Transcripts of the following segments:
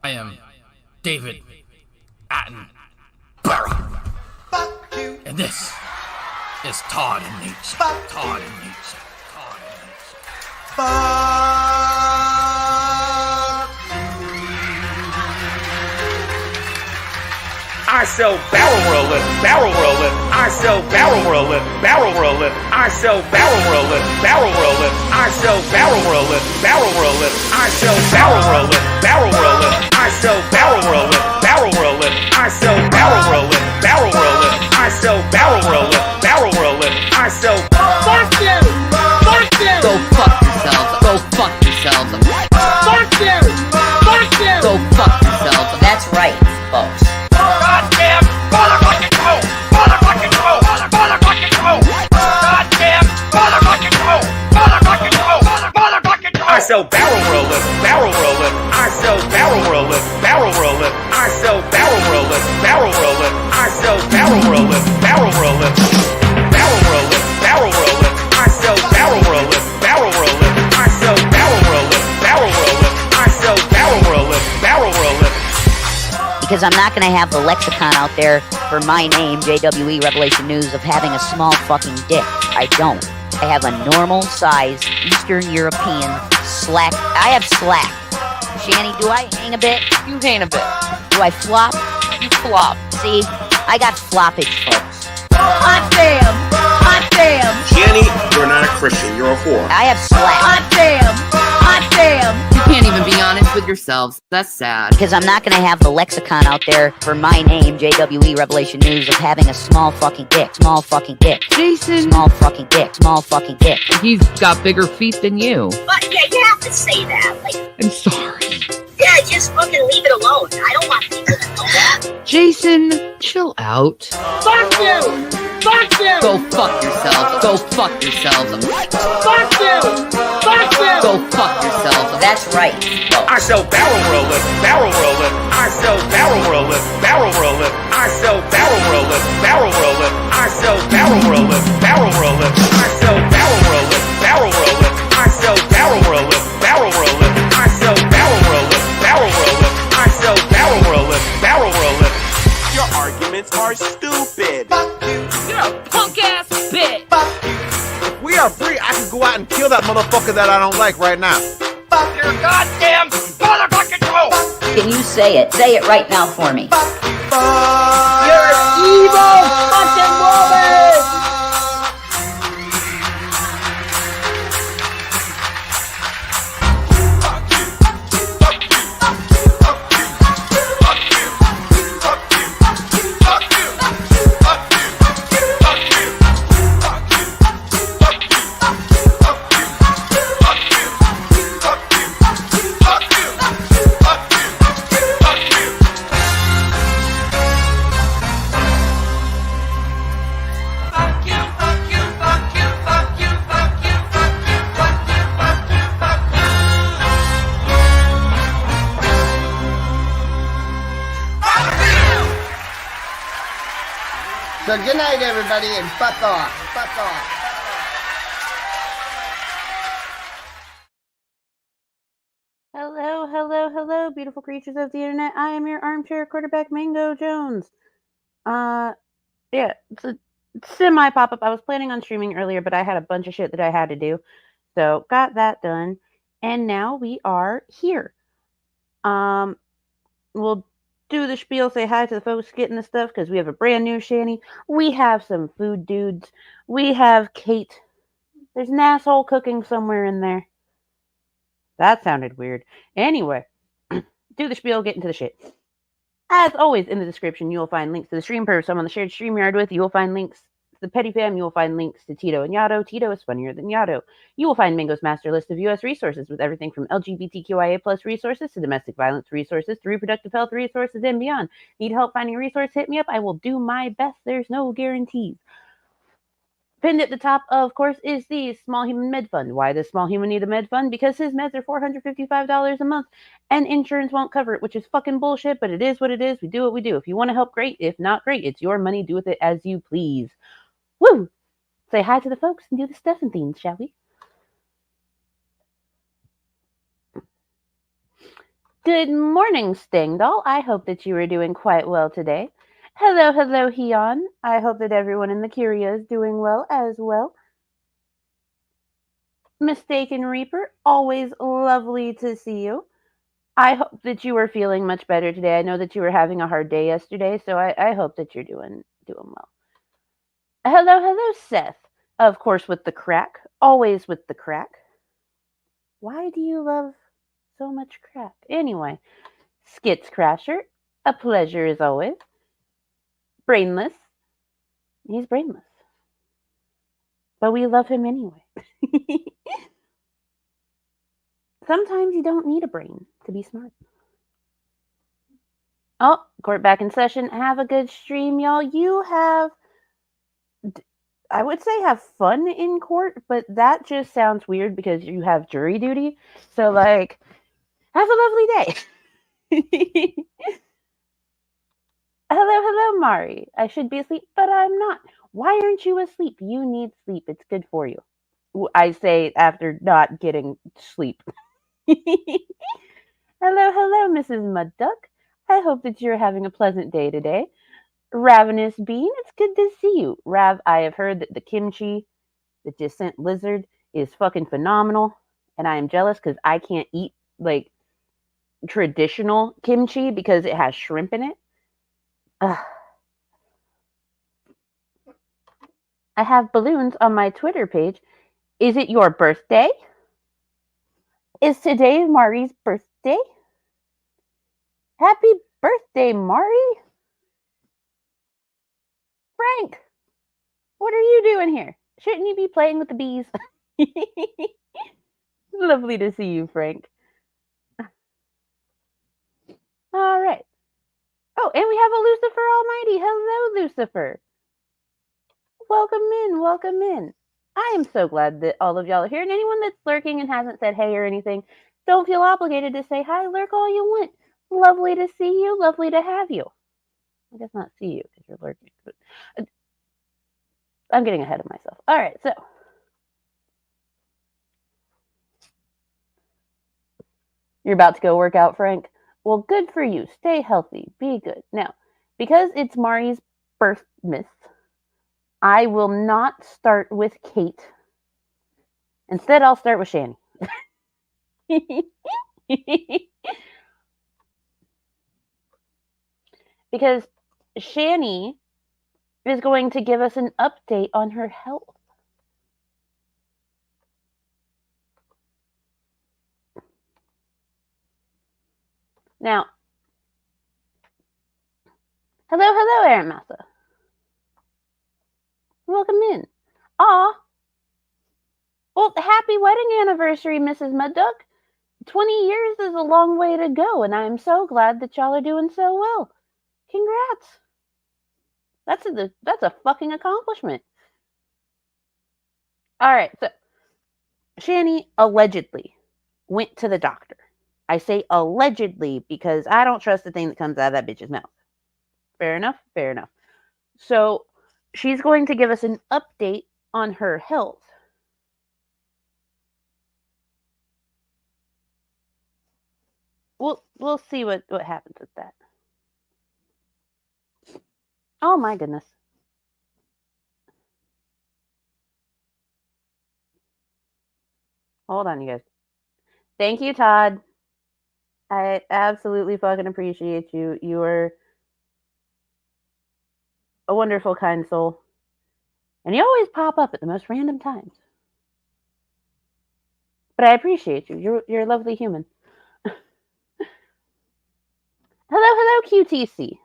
I am David Attenborough. And this is Todd and Nature. Todd and Nature. Todd and Nature. I sell barrel rolling, barrel rolling. I sell barrel rolling, barrel rolling. I sell barrel rolling, barrel rolling. I sell barrel rolling, barrel rolling. I sell barrel rolling, barrel rolling. I sell barrel rolling, barrel rolling. I sell barrel rolling, barrel rolling. I sell barrel rolling, barrel rolling. I sell. Fuck you! Fuck you! Go fuck yourselves. Go fuck yourselves. Fuck you! Fuck you! Go fuck yourselves. That's right, folks. Goddamn motherfucking go! Motherfucking go! Motherfucking go! Goddamn motherfucking go! Motherfucking go! Motherfucking go! I sell barrel rolling, barrel rolling. I sell barrel rolling, barrel rolling. I sell barrel rolling, barrel rolling. I sell barrel rolling, barrel rolling. Barrel rolling, barrel rolling. I sell barrel rolling, barrel rolling. I sell barrel rolling, barrel rolling. I sell barrel rolling, barrel rolling. Because I'm not going to have the lexicon out there for my name, JWE Revelation News, of having a small fucking dick. I don't. I have a normal size Eastern European slack. I have slack. Shanny, do I hang a bit? You hang a bit. Do I flop? You flop. See? I got floppage, folks. Hot damn! Hot damn! Jenny, you're not a Christian. You're a whore. I have slack. Hot damn! Hot damn! You can't even be honest with yourselves. That's sad. Because I'm not going to have the lexicon out there for my name, JWE Revelation News, of having a small fucking dick. Small fucking dick. Jason, Small fucking dick. Small fucking dick. he's got bigger feet than you. But yeah, you have to say that. Like, I'm sorry. yeah, just fucking leave it alone. I don't want people to know that. Jason, chill out. Fuck you! Fuck you! Go fuck yourselves. Go fuck yourselves. Fuck you! Fuck you! Go fuck yourselves. That's right, folks. I sell barrel rolling, barrel rolling. I sell barrel rolling, barrel rolling. I sell barrel rolling, barrel rolling. I sell barrel rolling, barrel rolling. I sell barrel rolling, barrel rolling. I sell barrel rolling, barrel rolling. I sell barrel rolling, barrel rolling. I sell barrel rolling, barrel rolling. Your arguments are stupid. You're a punk ass bitch. If we are free, I can go out and kill that motherfucker that I don't like right now. Fuck your goddamn motherfucking go! Can you say it? Say it right now for me. You're evil fucking woman! So good night, everybody, and fuck off. Fuck off. Hello, hello, hello, beautiful creatures of the internet. I am your armchair quarterback, Mango Jones. Yeah, it's a semi pop-up. I was planning on streaming earlier, but I had a bunch of shit that I had to do. So got that done. And now we are here. We'll do the spiel, say hi to the folks getting the stuff, because we have a brand new Shanny. We have some food dudes. We have Kate. There's an asshole cooking somewhere in there. That sounded weird. Anyway, do the spiel, get into the shit. As always, in the description, you will find links to the stream Pervs I'm on the shared StreamYard with. You will find links to the Petty Fam. You will find links to Tito and Yado. Tito is funnier than Yado. You will find Mango's master list of U.S. resources with everything from LGBTQIA plus resources to domestic violence resources to reproductive health resources and beyond. Need help finding a resource? Hit me up. I will do my best. There's no guarantees. Pinned at the top, of course, is the Small Human Med Fund. Why does Small Human need a med fund? Because his meds are $455 a month, and insurance won't cover it, which is fucking bullshit, but it is what it is. We do what we do. If you want to help, great. If not, great. It's your money. Do with it as you please. Woo! Say hi to the folks and do the stuff and things, shall we? Good morning, Stangdoll. I hope that you are doing quite well today. Hello, hello, Heon. I hope that everyone in the Curia is doing well as well. Mistaken Reaper, always lovely to see you. I hope that you are feeling much better today. I know that you were having a hard day yesterday, so I hope that you're doing well. Hello, hello, Seth. Of course, with the crack. Always with the crack. Why do you love so much crack? Anyway, Skits Crasher, a pleasure as always. Brainless. He's brainless. But we love him anyway. Sometimes you don't need a brain to be smart. Oh, court back in session. Have a good stream, y'all. You have, I would say have fun in court, but that just sounds weird because you have jury duty. So, like, have a lovely day. Hello, hello, Mari. I should be asleep, but I'm not. Why aren't you asleep? You need sleep. It's good for you. I say after not getting sleep. Hello, hello, Mrs. Mudduck. I hope that you're having a pleasant day today. Ravenous Bean, it's good to see you. Rav, I have heard that the kimchi that you sent Lizard is fucking phenomenal, and I am jealous because I can't eat, like, traditional kimchi because it has shrimp in it. Ugh. I have balloons on my Twitter page. Is it your birthday? Is today Mari's birthday? Happy birthday, Mari! Frank! What are you doing here? Shouldn't you be playing with the bees? Lovely to see you, Frank. All right. Oh, and we have a Lucifer Almighty. Hello, Lucifer. Welcome in, welcome in. I am so glad that all of y'all are here. And anyone that's lurking and hasn't said hey or anything, don't feel obligated to say hi. Lurk all you want. Lovely to see you. Lovely to have you. I guess not see you because you're lurking. But I'm getting ahead of myself. All right, so. You're about to go work out, Frank? Well, good for you. Stay healthy. Be good. Now, because it's Mari's birthmas, I will not start with Kate. Instead, I'll start with Shani. Because Shani is going to give us an update on her health. Now, hello, Aaron Massa. Welcome in. Aw. Well, happy wedding anniversary, Mrs. Mudduck. 20 years is a long way to go, and I am so glad that y'all are doing so well. Congrats. That's a fucking accomplishment. All right, so Shani allegedly went to the doctor. I say allegedly because I don't trust the thing that comes out of that bitch's mouth. Fair enough? Fair enough. So she's going to give us an update on her health. We'll see what happens with that. Oh my goodness. Hold on, you guys. Thank you, Todd. I absolutely fucking appreciate you. You are a wonderful, kind soul. And you always pop up at the most random times. But I appreciate you. You're a lovely human. Hello, QTC.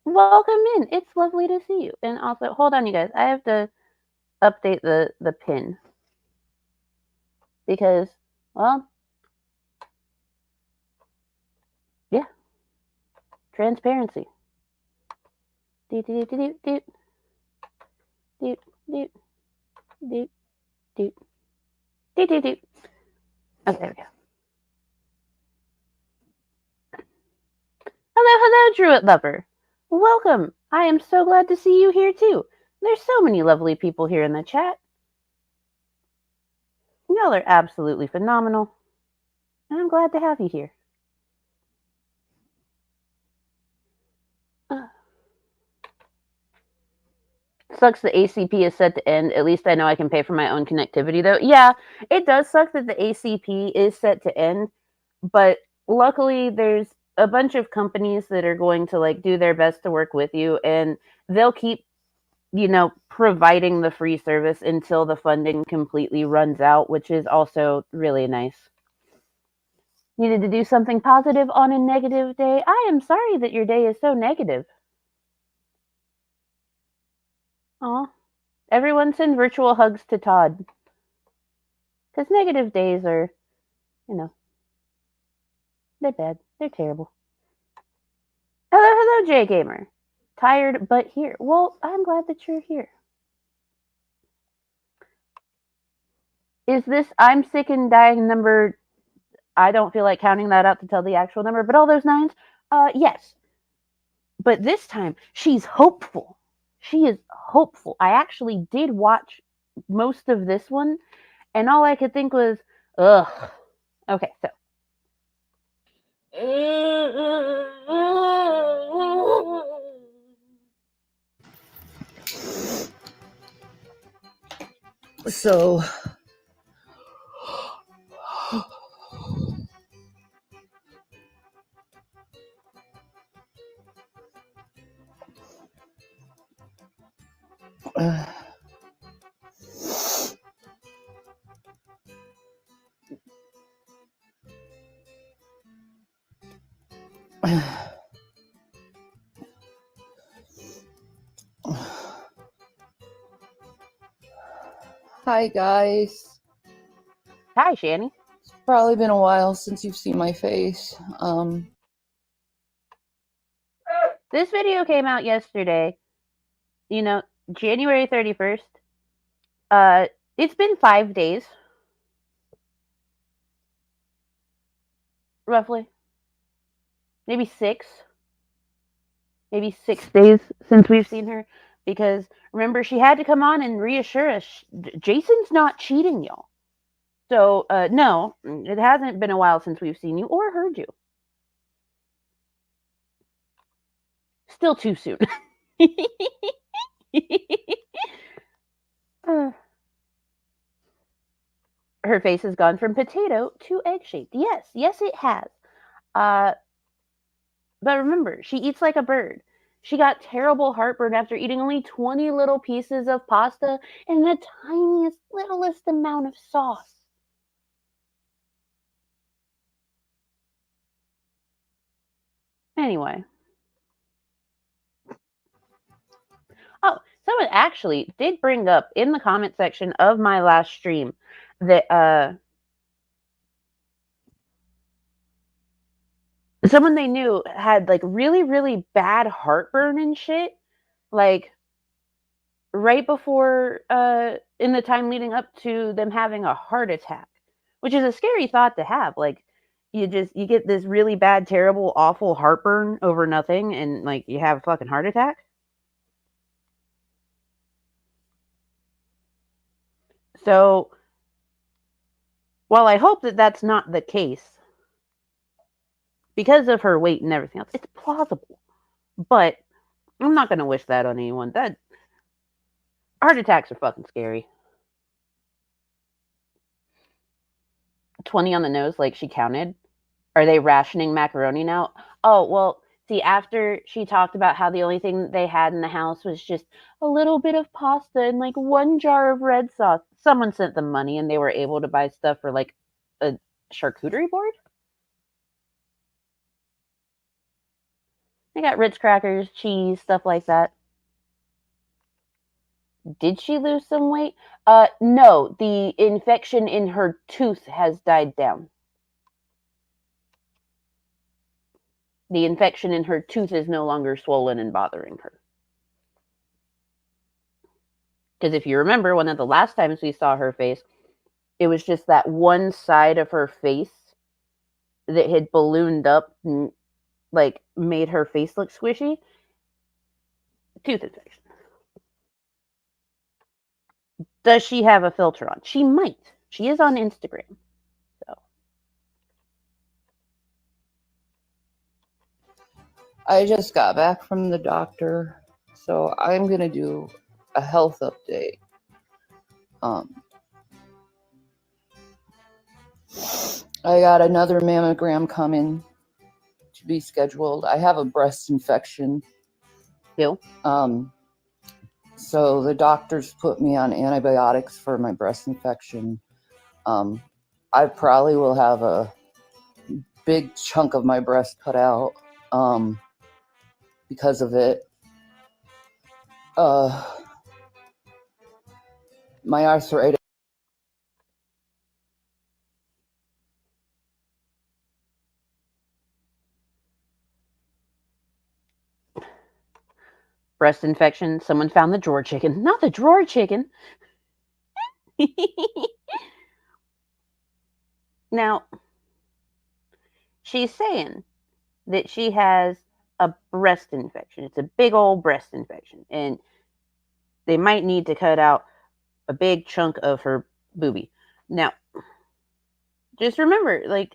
Welcome in. It's lovely to see you. And also, hold on, you guys. I have to update the pin. Because, well, yeah. Transparency. Doot, doot, doot, doot. Doot, doot, doot, doot. Doot, doot, doot. Okay, there we go. Hello, Druid Lover. Welcome. I am so glad to see you here too. There's so many lovely people here in the chat. Y'all are absolutely phenomenal. And I'm glad to have you here. Sucks the ACP is set to end. At least I know I can pay for my own connectivity, though. Yeah, it does suck that the ACP is set to end, but luckily there's a bunch of companies that are going to like do their best to work with you, and they'll keep, providing the free service until the funding completely runs out, which is also really nice. Needed to do something positive on a negative day. I am sorry that your day is so negative. Aw. Everyone send virtual hugs to Todd. Because negative days are, they're bad. They're terrible. Hello, Jay Gamer. Tired but here. Well, I'm glad that you're here. Is this I'm sick and dying number? I don't feel like counting that out to tell the actual number, but all those nines? Yes. But this time, she's hopeful. She is hopeful. I actually did watch most of this one, and all I could think was, ugh. Okay, so. Hi, guys. Hi, Shani. It's probably been a while since you've seen my face. This video came out yesterday, January 31st. It's been 5 days. Roughly. Maybe 6. Maybe 6 days since we've seen her. Because, remember, she had to come on and reassure us, Jason's not cheating, y'all. So, no, it hasn't been a while since we've seen you or heard you. Still too soon. Her face has gone from potato to egg-shaped. Yes, it has. But remember, she eats like a bird. She got terrible heartburn after eating only 20 little pieces of pasta and the tiniest, littlest amount of sauce. Anyway. Oh, someone actually did bring up in the comment section of my last stream that someone they knew had like really, really bad heartburn and shit, like right before in the time leading up to them having a heart attack, which is a scary thought to have. Like you get this really bad, terrible, awful heartburn over nothing, and like you have a fucking heart attack. So while I hope that that's not the case, because of her weight and everything else, it's plausible. But I'm not going to wish that on anyone. That heart attacks are fucking scary. 20 on the nose, like she counted. Are they rationing macaroni now? Oh, well, see, after she talked about how the only thing they had in the house was just a little bit of pasta and like 1 jar of red sauce, someone sent them money and they were able to buy stuff for like a charcuterie board. They got Ritz crackers, cheese, stuff like that. Did she lose some weight? No, the infection in her tooth has died down. The infection in her tooth is no longer swollen and bothering her. Because if you remember, one of the last times we saw her face, it was just that one side of her face that had ballooned up and like made her face look squishy. Tooth infection. Does she have a filter on? She might. She is on Instagram. So I just got back from the doctor, so I'm gonna do a health update. I got another mammogram coming to be scheduled. I have a breast infection. Ew. So the doctors put me on antibiotics for my breast infection. I probably will have a big chunk of my breast cut out because of it. My arthritis. Breast infection. Someone found the drawer chicken. Not the drawer chicken. Now, she's saying that she has a breast infection. It's a big old breast infection. And they might need to cut out a big chunk of her boobie. Now, just remember,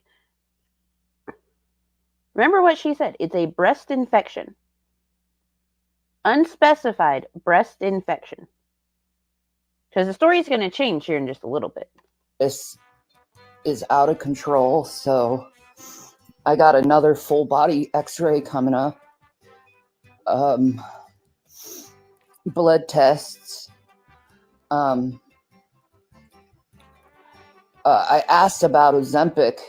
remember what she said. It's a breast infection. Unspecified breast infection. Because the story's going to change here in just a little bit. This is out of control, so I got another full body x-ray coming up. Blood tests. I asked about Ozempic,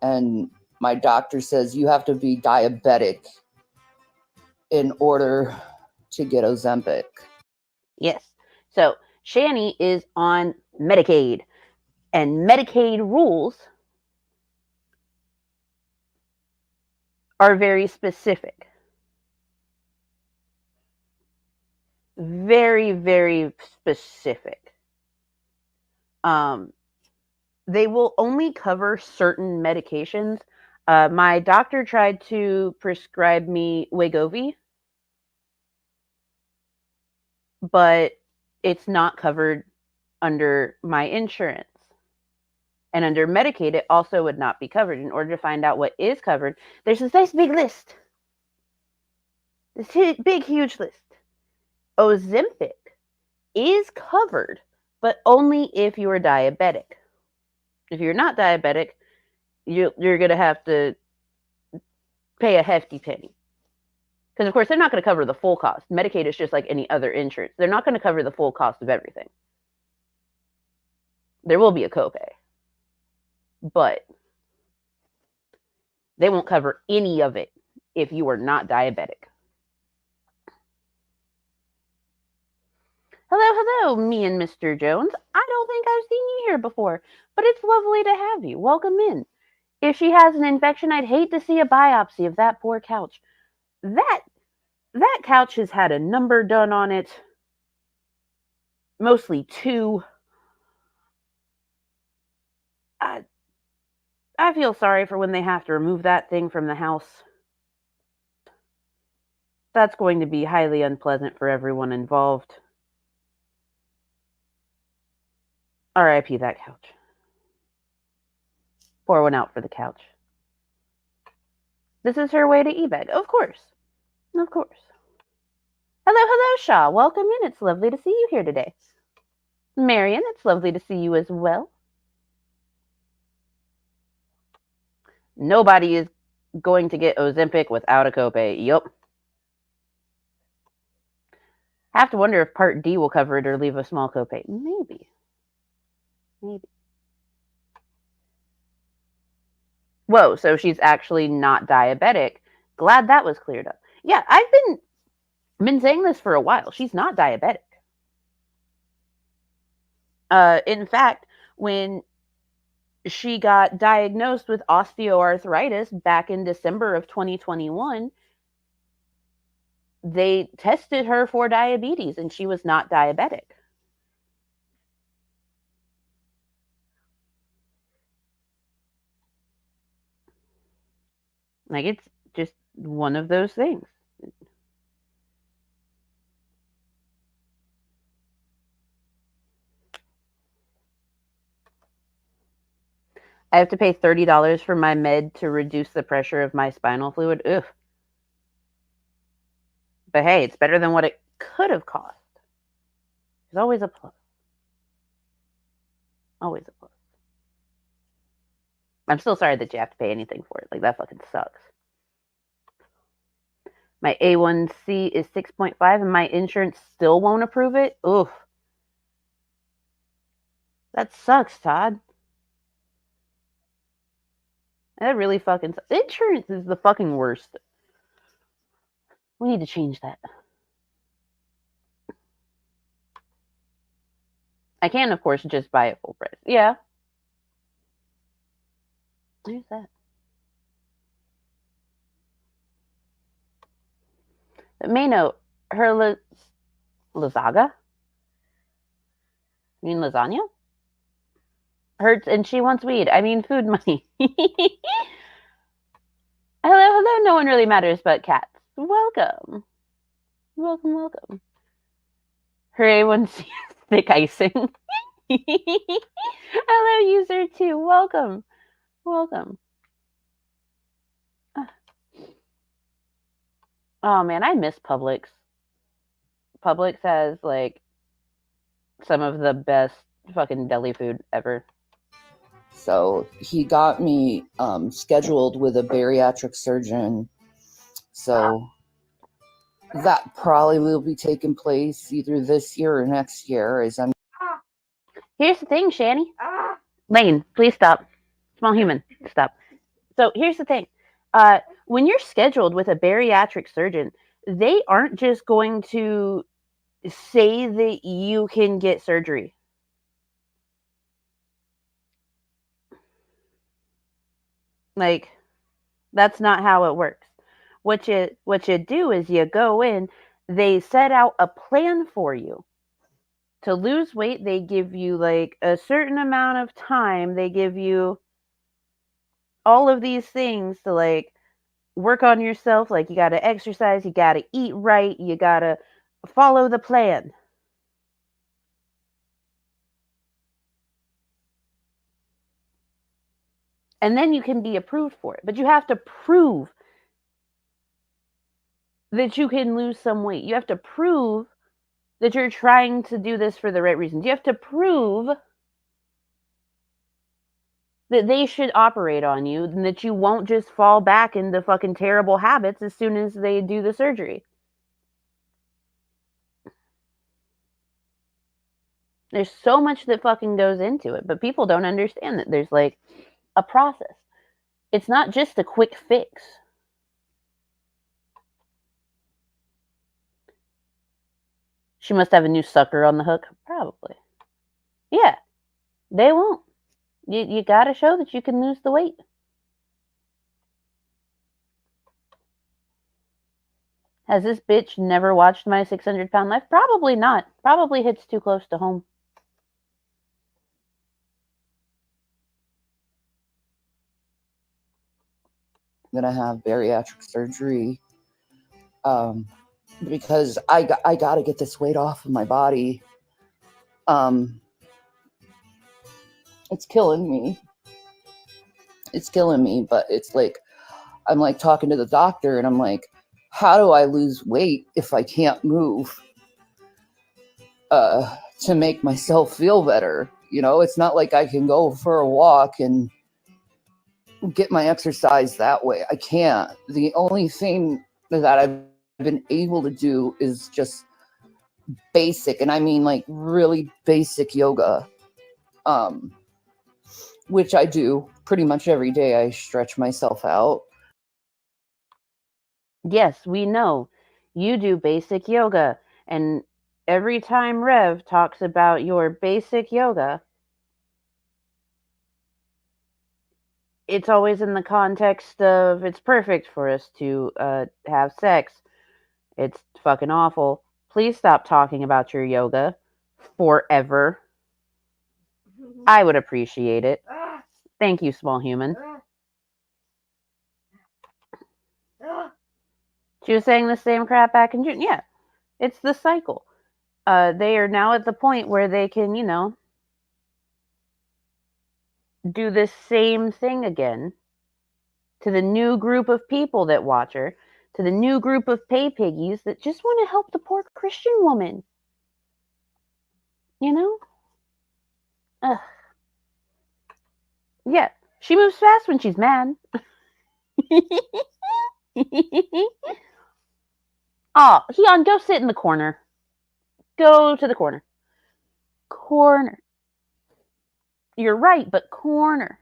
and my doctor says you have to be diabetic in order to get Ozempic. Yes. So Shani is on Medicaid, and Medicaid rules are very specific. Very, very specific. They will only cover certain medications. My doctor tried to prescribe me Wegovy, but it's not covered under my insurance. And under Medicaid, it also would not be covered. In order to find out what is covered, there's this nice big list. This big, huge list. Ozempic is covered, but only if you are diabetic. If you're not diabetic, you're going to have to pay a hefty penny. Because, of course, they're not going to cover the full cost. Medicaid is just like any other insurance. They're not going to cover the full cost of everything. There will be a copay. But they won't cover any of it if you are not diabetic. Hello, me and Mr. Jones. I don't think I've seen you here before, but it's lovely to have you. Welcome in. If she has an infection, I'd hate to see a biopsy of that poor couch. That couch has had a number done on it. Mostly 2. I feel sorry for when they have to remove that thing from the house. That's going to be highly unpleasant for everyone involved. R.I.P. that couch. Pour one out for the couch. This is her way to eBay. Of course. Of course. Hello, Shaw. Welcome in. It's lovely to see you here today. Marion, it's lovely to see you as well. Nobody is going to get Ozempic without a copay. Yup. Have to wonder if Part D will cover it or leave a small copay. Maybe. Whoa, so she's actually not diabetic. Glad that was cleared up. Yeah, I've been saying this for a while. She's not diabetic. In fact, when she got diagnosed with osteoarthritis back in December of 2021, they tested her for diabetes, and she was not diabetic. Like, it's just one of those things. I have to pay $30 for my med to reduce the pressure of my spinal fluid. Ugh. But hey, it's better than what it could have cost. There's always a plus. Always a plus. I'm still sorry that you have to pay anything for it. Like, that fucking sucks. My A1C is 6.5 and my insurance still won't approve it? Oof. That sucks, Todd. That really fucking sucks. Insurance is the fucking worst. We need to change that. I can, of course, just buy it full price. Yeah. Where's that? But may note, her lasagna? You mean lasagna? Hurts and she wants weed. I mean food money. Hello, no one really matters but cats. Welcome. Welcome. Her A1C is thick icing. Hello, user 2. Welcome. Oh man, I miss Publix. Publix has like some of the best fucking deli food ever. So he got me scheduled with a bariatric surgeon. So that probably will be taking place either this year or next year. Here's the thing, Shani. Lane, please stop. Small human, stop. So here's the thing. When you're scheduled with a bariatric surgeon, they aren't just going to say that you can get surgery. Like, that's not how it works. What you do is you go in, they set out a plan for you. To lose weight, they give you like a certain amount of time. They give you all of these things to like work on yourself. Like, you got to exercise, you got to eat right, you got to follow the plan. And then you can be approved for it. But you have to prove that you can lose some weight. You have to prove that you're trying to do this for the right reasons. You have to prove that they should operate on you and that you won't just fall back into fucking terrible habits as soon as they do the surgery. There's so much that fucking goes into it, but people don't understand that there's like a process. It's not just a quick fix. She must have a new sucker on the hook. Probably. Yeah. They won't. You gotta show that you can lose the weight. Has this bitch never watched my 600-pound life? Probably not. Probably hits too close to home. I'm gonna have bariatric surgery because I got to get this weight off of my body. It's killing me. But it's like, I'm like talking to the doctor and I'm like, how do I lose weight if I can't move to make myself feel better? You know, it's not like I can go for a walk and get my exercise that way. I can't. The only thing that I've been able to do is just basic, and I mean like really basic yoga, which I do pretty much every day. I stretch myself out. Yes, we know you do basic yoga, and every time Rev talks about your basic yoga, it's always in the context of it's perfect for us to have sex. It's fucking awful. Please stop talking about your yoga forever. I would appreciate it. Thank you, small human. She was saying the same crap back in June. Yeah, it's the cycle. They are now at the point where they can, you know, do this same thing again to the new group of people that watch her, to the new group of pay piggies that just want to help the poor Christian woman. You know? Ugh. Yeah, she moves fast when she's mad. Oh, Heon, go sit in the corner. Go to the corner. Corner. You're right, but corner.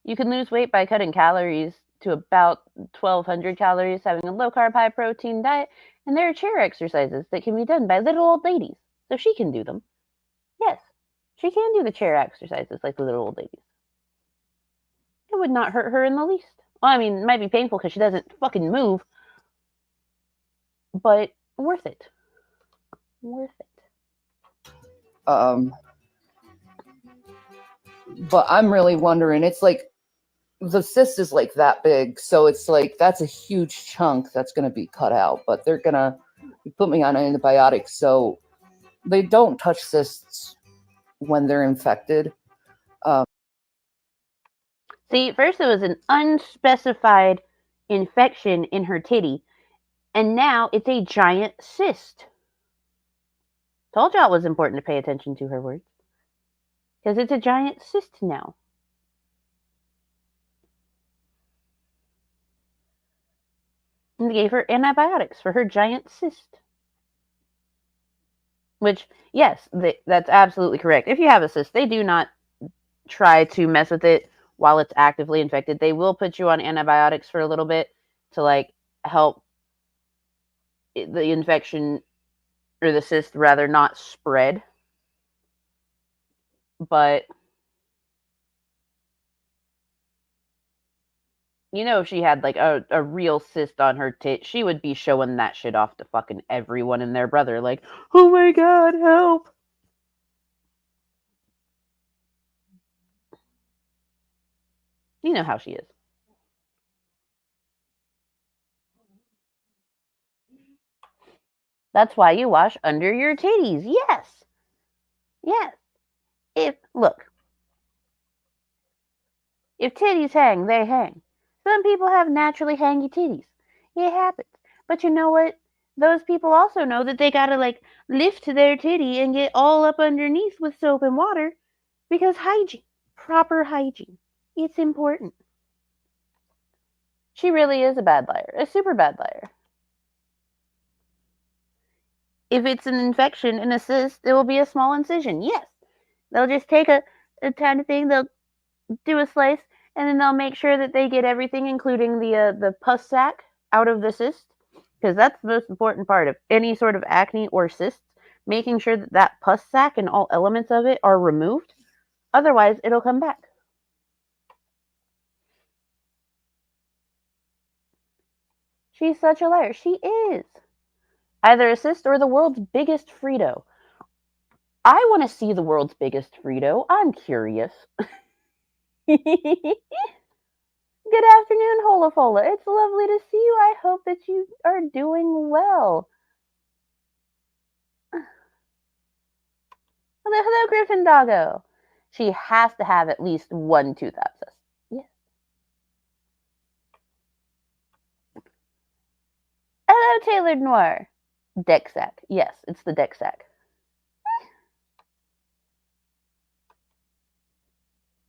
You can lose weight by cutting calories to about 1,200 calories, having a low-carb, high-protein diet, and there are chair exercises that can be done by little old ladies, so she can do them. Yes, she can do the chair exercises like the little old ladies. It would not hurt her in the least. Well, I mean, it might be painful because she doesn't fucking move, but worth it. Worth it. But I'm really wondering, it's like, the cyst is like that big, so it's like, that's a huge chunk that's going to be cut out, but they're going to put me on antibiotics, so they don't touch cysts when they're infected. See, first it was an unspecified infection in her titty, and now it's a giant cyst. Told y'all it was important to pay attention to her words. Because it's a giant cyst now. And they gave her antibiotics for her giant cyst. Which, yes, that's absolutely correct. If you have a cyst, they do not try to mess with it while it's actively infected. They will put you on antibiotics for a little bit to, like, help the infection, or the cyst rather, not spread. But, you know, if she had, like, a real cyst on her tit, she would be showing that shit off to fucking everyone and their brother. Like, oh my god, help! You know how she is. That's why you wash under your titties. Yes. Yes. Look, if titties hang, they hang. Some people have naturally hangy titties. It happens. But you know what? Those people also know that they gotta, like, lift their titty and get all up underneath with soap and water, because hygiene, proper hygiene, it's important. She really is a bad liar, a super bad liar. If it's an infection, an cyst, it will be a small incision. Yes. They'll just take a tiny thing, they'll do a slice, and then they'll make sure that they get everything, including the pus sac, out of the cyst, because that's the most important part of any sort of acne or cysts, making sure that that pus sac and all elements of it are removed. Otherwise, it'll come back. She's such a liar. She is. Either a cyst or the world's biggest Frito. I want to see the world's biggest Frito. I'm curious. Good afternoon, Hola Fola. It's lovely to see you. I hope that you are doing well. Hello, Griffin Doggo. She has to have at least one tooth abscess. Yes. Hello, Tailored Noir. Deck sack. Yes, it's the deck sack.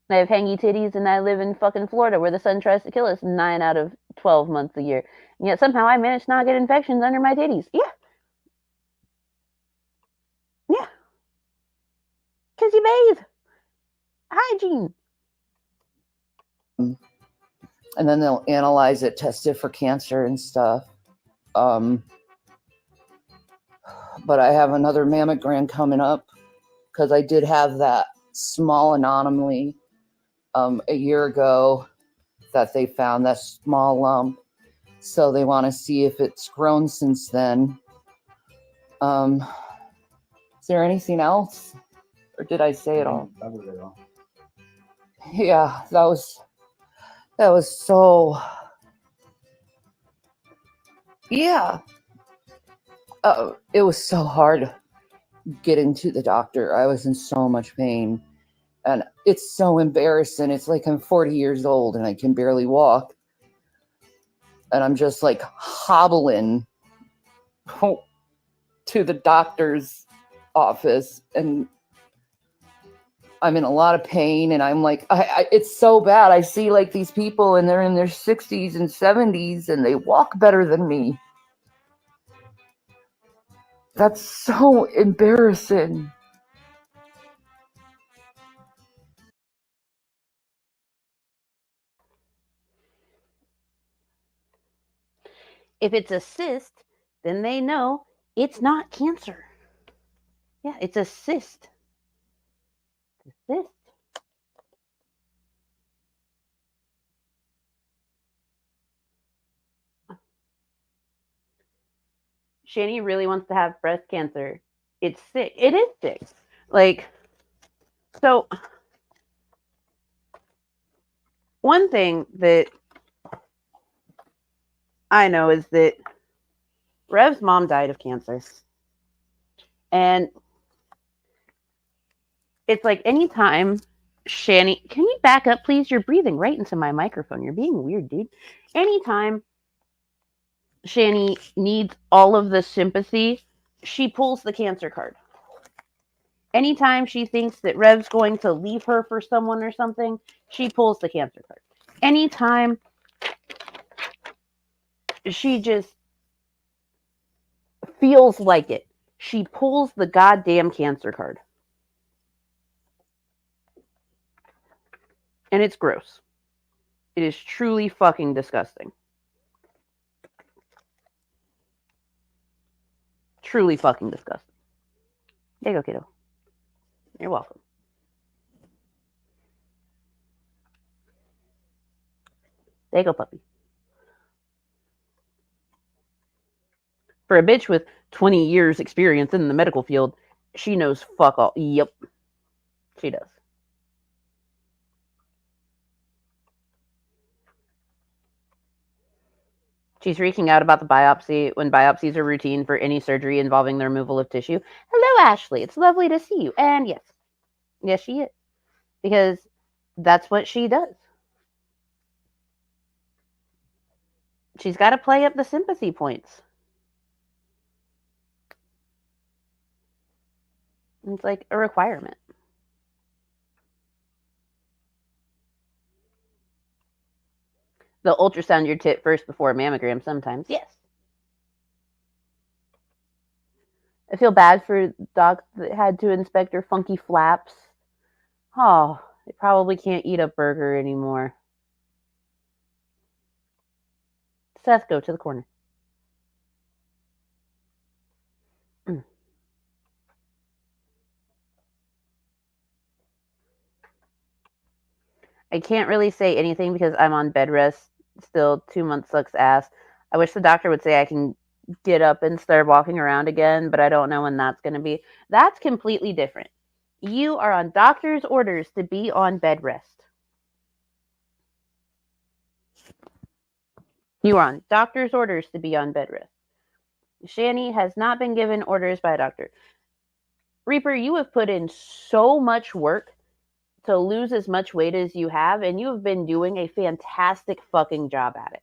I have hangy titties, and I live in fucking Florida, where the sun tries to kill us 9 out of 12 months a year. And yet somehow I manage to not get infections under my titties. Yeah. Yeah. Because you bathe. Hygiene. And then they'll analyze it, test it for cancer and stuff. But I have another mammogram coming up, because I did have that small anomaly a year ago that they found, that small lump. So they want to see if it's grown since then. Is there anything else? Or did I say it all? Yeah, that was so... Yeah. It was so hard getting to the doctor. I was in so much pain. And it's so embarrassing. It's like I'm 40 years old and I can barely walk. And I'm just like hobbling to the doctor's office, and I'm in a lot of pain, and I'm like, it's so bad. I see like these people and they're in their 60s and 70s and they walk better than me. That's so embarrassing. If it's a cyst, then they know it's not cancer. Yeah, it's a cyst. A cyst. Shani really wants to have breast cancer. It's sick. It is sick. Like, so one thing that I know is that Rev's mom died of cancer. And it's like anytime Shani, can you back up, please? You're breathing right into my microphone. You're being weird, dude. Anytime Shani needs all of the sympathy, she pulls the cancer card. Anytime she thinks that Rev's going to leave her for someone or something, she pulls the cancer card. Anytime she just feels like it, she pulls the goddamn cancer card. And it's gross. It is truly fucking disgusting. Truly fucking disgusting. There you go, kiddo. You're welcome. There you go, puppy. For a bitch with 20 years experience in the medical field, she knows fuck all. Yep. She does. She's freaking out about the biopsy when biopsies are routine for any surgery involving the removal of tissue. Hello, Ashley. It's lovely to see you. And yes. Yes, she is. Because that's what she does. She's got to play up the sympathy points. It's like a requirement. They'll ultrasound your tit first before a mammogram sometimes. Yes. I feel bad for docs that had to inspect her funky flaps. Oh, they probably can't eat a burger anymore. Seth, go to the corner. I can't really say anything because I'm on bed rest still. 2 months sucks ass. I wish the doctor would say I can get up and start walking around again, but I don't know when that's going to be. That's completely different. You are on doctor's orders to be on bed rest. You are on doctor's orders to be on bed rest. Shani has not been given orders by a doctor. Reaper, you have put in so much work to lose as much weight as you have, and you have been doing a fantastic fucking job at it.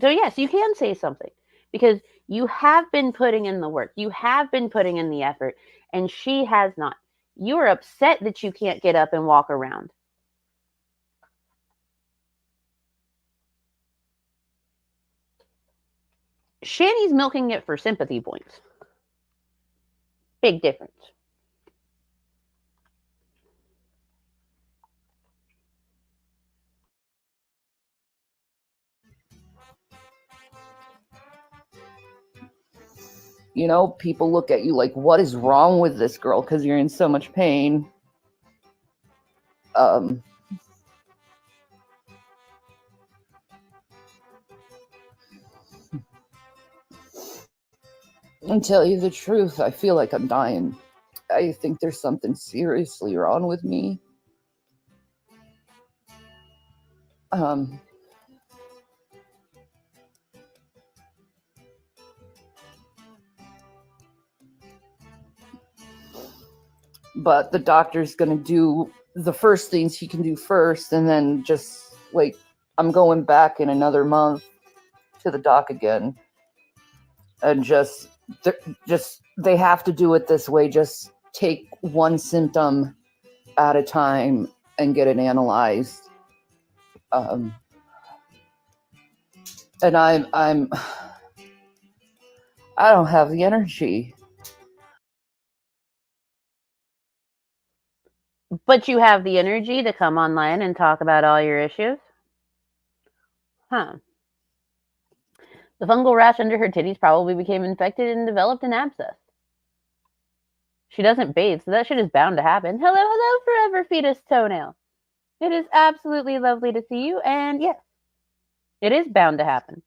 So yes, you can say something because you have been putting in the work. You have been putting in the effort, and she has not. You are upset that you can't get up and walk around. Shani's milking it for sympathy points. Big difference. You know, people look at you like, what is wrong with this girl? Because you're in so much pain. And tell you the truth, I feel like I'm dying. I think there's something seriously wrong with me. But the doctor's going to do the first things he can do first, and then just, like, I'm going back in another month to the doc again. and just they have to do it this way. Just take one symptom at a time and get it analyzed. And I don't have the energy. But you have the energy to come online and talk about all your issues? Huh. The fungal rash under her titties probably became infected and developed an abscess. She doesn't bathe, so that shit is bound to happen. Hello, hello, forever fetus toenail. It is absolutely lovely to see you, and yes, it is bound to happen.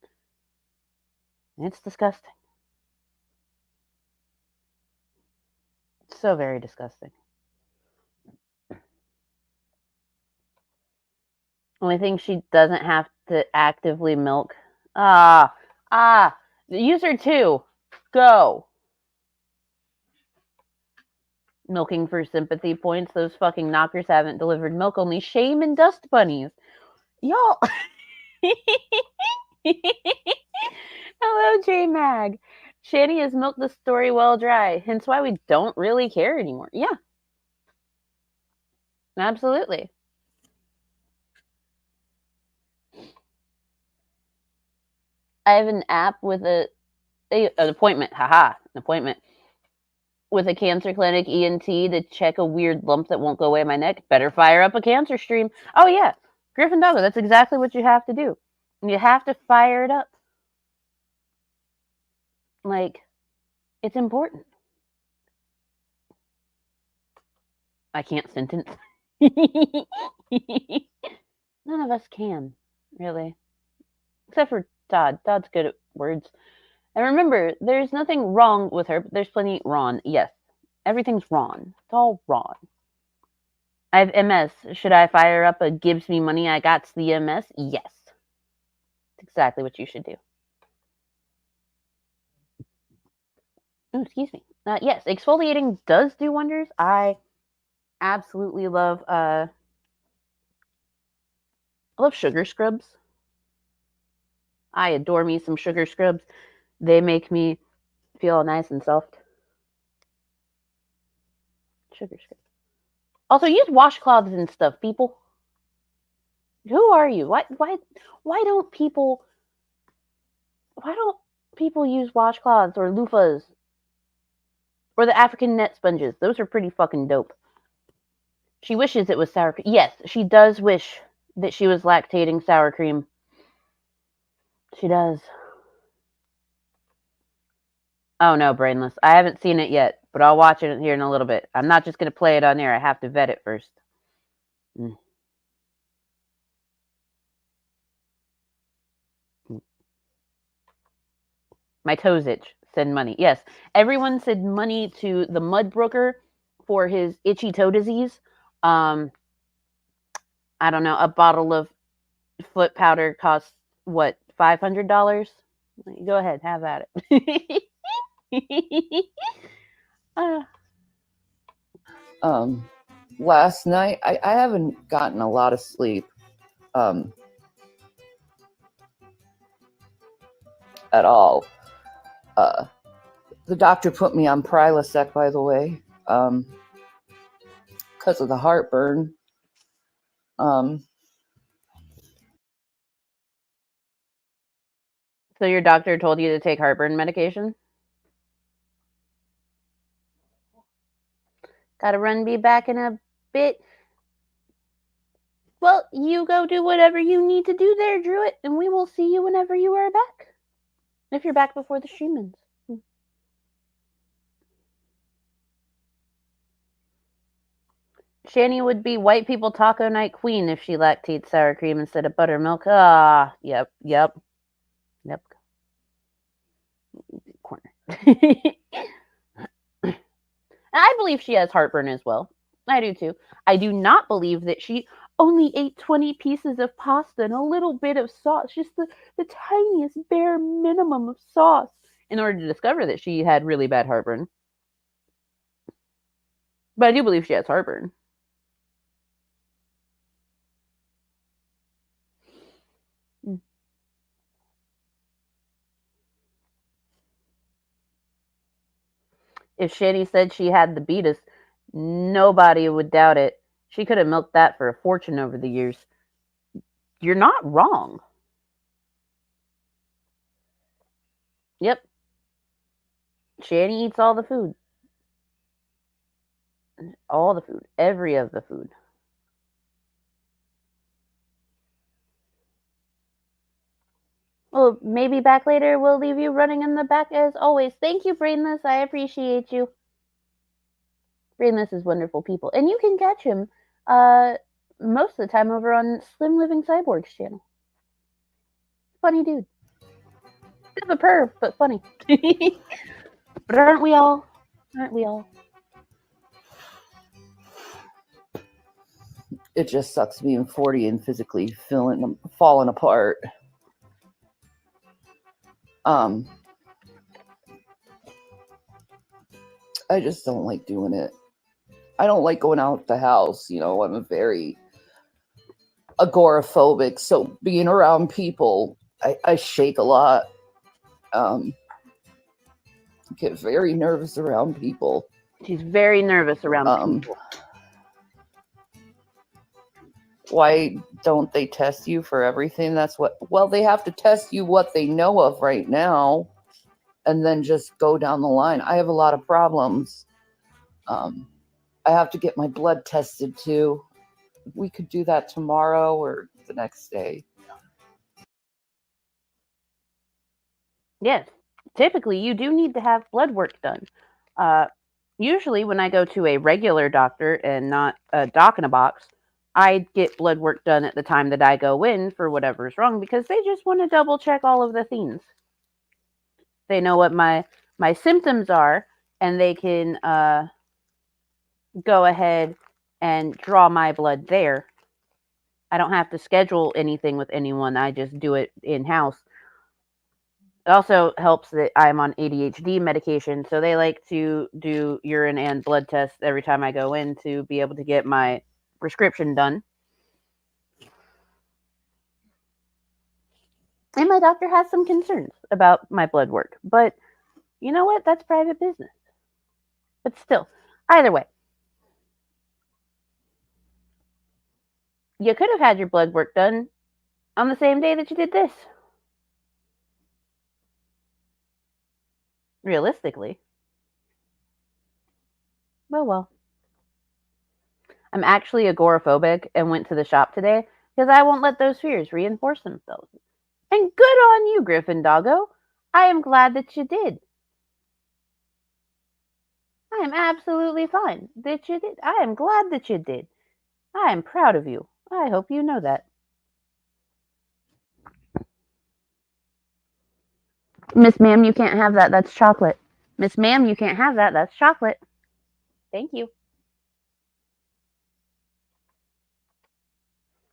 It's disgusting. So very disgusting. Only thing she doesn't have to actively milk. User 2, go. Milking for sympathy points. Those fucking knockers haven't delivered milk, only shame and dust bunnies. Y'all. Hello, J-Mag. Shani has milked the story well dry, hence why we don't really care anymore. Yeah. Absolutely. I have an app with an appointment. Haha, an appointment with a cancer clinic ENT to check a weird lump that won't go away in my neck. Better fire up a cancer stream. Oh yeah, Griffin Doggo. That's exactly what you have to do. You have to fire it up. Like, it's important. I can't sentence. None of us can, really. Except for Todd. Todd's good at words. And remember, there's nothing wrong with her, but there's plenty wrong. Yes. Everything's wrong. It's all wrong. I have MS. Should I fire up a gives me money I got's the MS? Yes. That's exactly what you should do. Oh, excuse me. Yes, exfoliating does do wonders. I absolutely love sugar scrubs. I adore me some sugar scrubs. They make me feel nice and soft. Sugar scrubs. Also, use washcloths and stuff, people. Who are you? Why don't people use washcloths or loofahs or the African net sponges? Those are pretty fucking dope. She wishes it was sour cream. Yes, she does wish that she was lactating sour cream. She does. Oh no, Brainless. I haven't seen it yet, but I'll watch it here in a little bit. I'm not just going to play it on air. I have to vet it first. My toes itch. Send money. Yes, everyone send money to the mud broker for his itchy toe disease. I don't know. A bottle of foot powder costs what, $500? Go ahead, have at it. Last night I haven't gotten a lot of sleep. At all. The doctor put me on Prilosec, by the way, because of the heartburn. So your doctor told you to take heartburn medication? Gotta run, be back in a bit. Well, you go do whatever you need to do there, Druid, and we will see you whenever you are back. If you're back before the stream ends. Shani would be white people taco night queen if she lactates sour cream instead of buttermilk. Yep. Corner. I believe she has heartburn as well. I do too. I do not believe that she only ate 20 pieces of pasta and a little bit of sauce, just the tiniest bare minimum of sauce, in order to discover that she had really bad heartburn. But I do believe she has heartburn. If Shani said she had the beatus, nobody would doubt it. She could have milked that for a fortune over the years. You're not wrong. Yep. Shani eats all the food. All the food. Every of the food. Well, maybe back later we'll leave you running in the back as always. Thank you, Brainless. I appreciate you. Brainless is wonderful people. And you can catch him most of the time over on Slim Living Cyborg's channel. Funny dude. Bit of a perv, but funny. But aren't we all? Aren't we all? It just sucks being 40 and physically falling apart. I just don't like doing it. I don't like going out the house. You know, I'm a very agoraphobic, so being around people, I shake a lot. Get very nervous around people. She's very nervous around people. Why don't they test you for everything? Well, they have to test you what they know of right now, and then just go down the line. I have a lot of problems. I have to get my blood tested too. We could do that tomorrow or the next day. Yes. Typically, you do need to have blood work done. Usually, when I go to a regular doctor and not a doc in a box, I get blood work done at the time that I go in for whatever's wrong because they just want to double check all of the things. They know what my symptoms are, and they can go ahead and draw my blood there. I don't have to schedule anything with anyone. I just do it in-house. It also helps that I'm on ADHD medication, so they like to do urine and blood tests every time I go in to be able to get my prescription done. And my doctor has some concerns about my blood work, but you know what? That's private business. But still, either way, you could have had your blood work done on the same day that you did this. Realistically. Well. I'm actually agoraphobic and went to the shop today because I won't let those fears reinforce themselves. And good on you, Griffin Doggo. I am glad that you did. I am absolutely fine that you did. I am glad that you did. I am proud of you. I hope you know that. Miss Ma'am, you can't have that. That's chocolate. Miss Ma'am, you can't have that. That's chocolate. Thank you.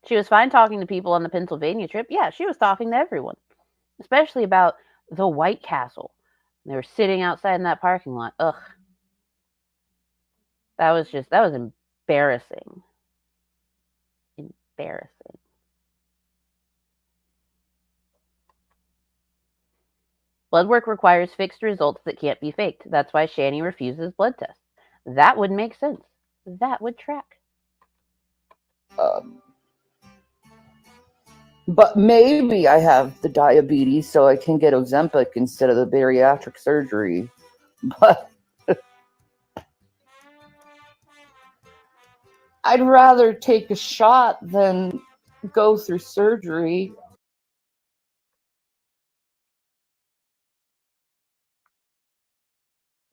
She was fine talking to people on the Pennsylvania trip. Yeah, she was talking to everyone, especially about the White Castle. They were sitting outside in that parking lot. Ugh. That was embarrassing. Embarrassing. Blood work requires fixed results that can't be faked. That's why Shani refuses blood tests. That would make sense. That would track. But maybe I have the diabetes, so I can get Ozempic instead of the bariatric surgery. But I'd rather take a shot than go through surgery.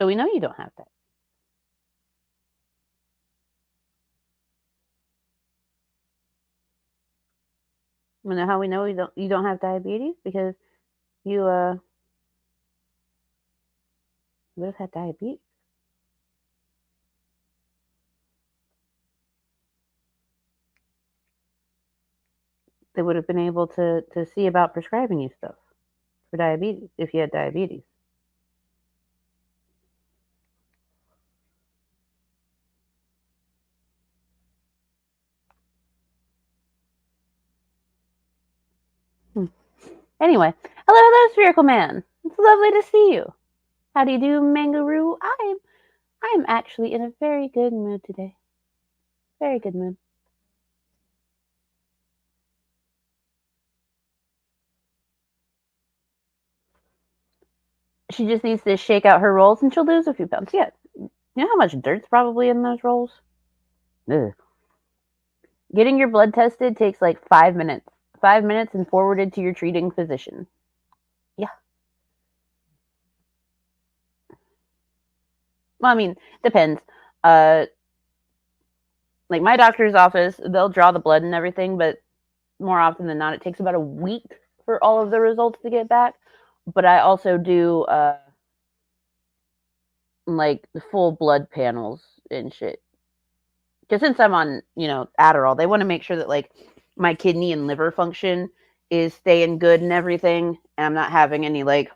So we know you don't have that. You know how we know you don't have diabetes? Because you would have had diabetes. They would have been able to see about prescribing you stuff for diabetes if you had diabetes. Anyway, hello, Spherical Man. It's lovely to see you. How do you do, Mangaroo? I'm I am actually in a very good mood today. Very good mood. She just needs to shake out her rolls and she'll lose a few pounds. Yeah. You know how much dirt's probably in those rolls? Ugh. Getting your blood tested takes like 5 minutes. 5 minutes and forwarded to your treating physician. Yeah. Well, I mean, depends. Like my doctor's office, they'll draw the blood and everything, but more often than not, it takes about a week for all of the results to get back. But I also do like the full blood panels and shit. Because since I'm on, Adderall, they want to make sure that like my kidney and liver function is staying good and everything, and I'm not having any like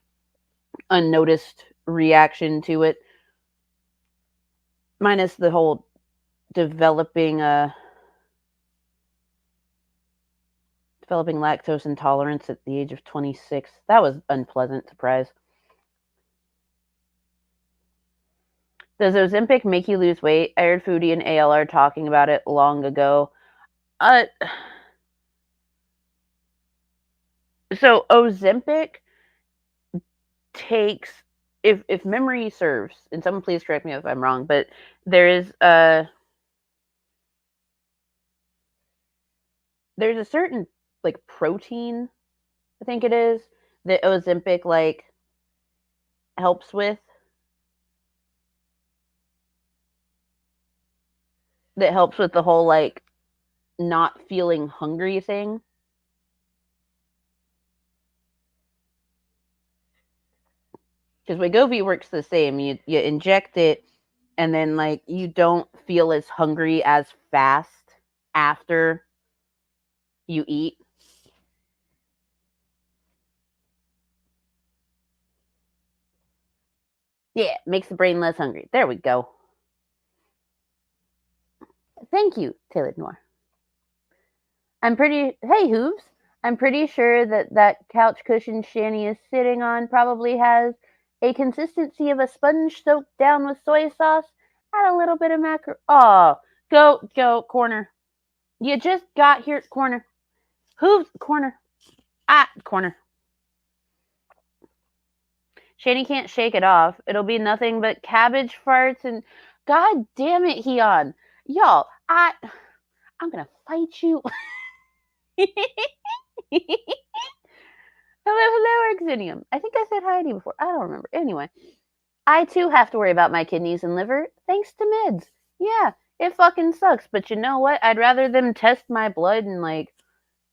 unnoticed reaction to it. Minus the whole developing lactose intolerance at the age of 26. That was unpleasant surprise. Does Ozempic make you lose weight? I heard Foodie and ALR talking about it long ago. So Ozempic takes, if memory serves, and someone please correct me if I'm wrong, but there's a certain like protein, I think it is, that Ozempic like helps with, that helps with the whole like not feeling hungry thing. Because Wegovy works the same. You inject it, and then like you don't feel as hungry as fast after you eat. Yeah, makes the brain less hungry. There we go. Thank you, Taylor Noir. Hey Hooves, I'm pretty sure that couch cushion Shani is sitting on probably has a consistency of a sponge soaked down with soy sauce. Add a little bit of macaroni. Oh, go, corner. You just got here, corner. Hooves, corner. Corner. Shani can't shake it off. It'll be nothing but cabbage farts and God damn it, Heon. Y'all, I'm gonna fight you. Hello, Exinium. I think I said hi to you before. I don't remember. Anyway, I too have to worry about my kidneys and liver thanks to meds. Yeah, it fucking sucks. But you know what? I'd rather them test my blood and like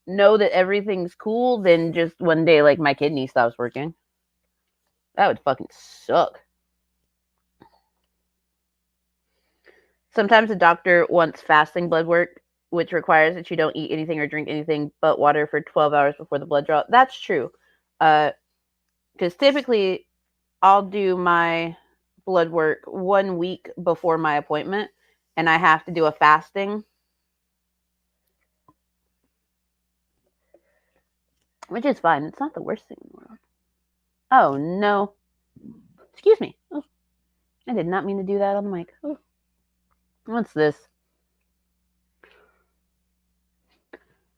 know that everything's cool than just one day like my kidney stops working. That would fucking suck. Sometimes a doctor wants fasting blood work, which requires that you don't eat anything or drink anything but water for 12 hours before the blood draw. That's true. Because typically I'll do my blood work 1 week before my appointment, and I have to do a fasting, which is fine. It's not the worst thing in the world. Oh, no. Excuse me. Oh, I did not mean to do that on the mic. Oh. What's this?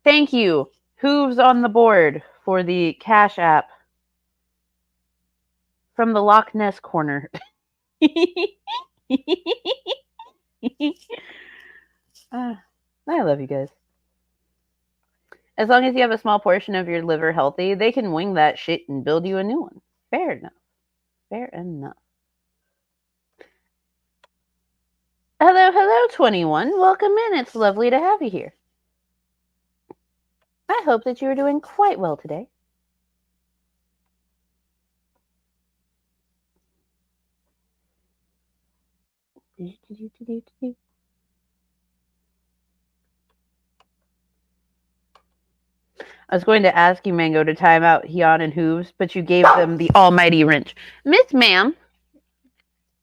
Thank you. Hooves on the board for the Cash App from the Loch Ness corner. I love you guys. As long as you have a small portion of your liver healthy, they can wing that shit and build you a new one. Fair enough. Fair enough. Hello, 21. Welcome in. It's lovely to have you here. I hope that you are doing quite well today. I was going to ask you, Mango, to time out Heon and Hooves, but you gave them the almighty wrench. Miss Ma'am,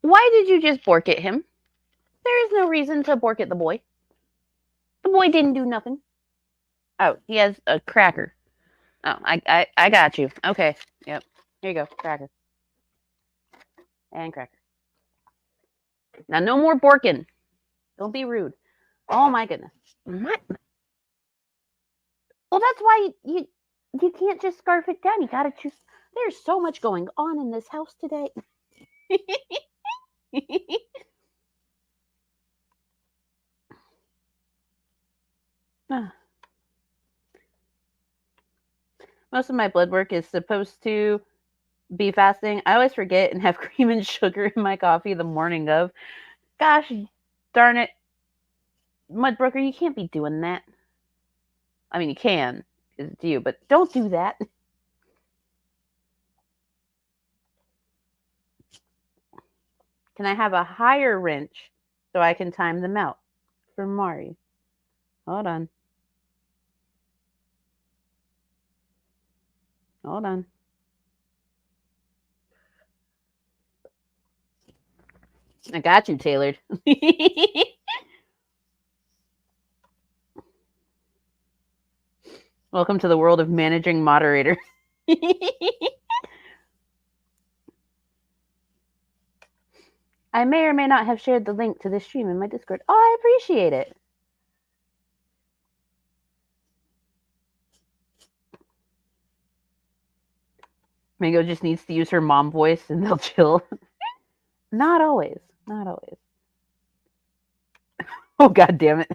why did you just bork at him? There is no reason to bork at the boy. The boy didn't do nothing. Oh, he has a cracker. Oh, I got you. Okay. Yep. Here you go. Cracker. And cracker. Now, no more borking. Don't be rude. Oh my goodness. Well, that's why you can't just scarf it down. You gotta choose. There's so much going on in this house today. Most of my blood work is supposed to be fasting. I always forget and have cream and sugar in my coffee the morning of. Gosh darn it. Mudbroker, you can't be doing that. I mean, you can, because it's you, but don't do that. Can I have a higher wrench so I can time them out for Mari? Hold on. Hold on. I got you, Tailored. Welcome to the world of managing moderator. I may or may not have shared the link to this stream in my Discord. Oh, I appreciate it. Mango just needs to use her mom voice and they'll chill. Not always. Not always. Oh, God damn it.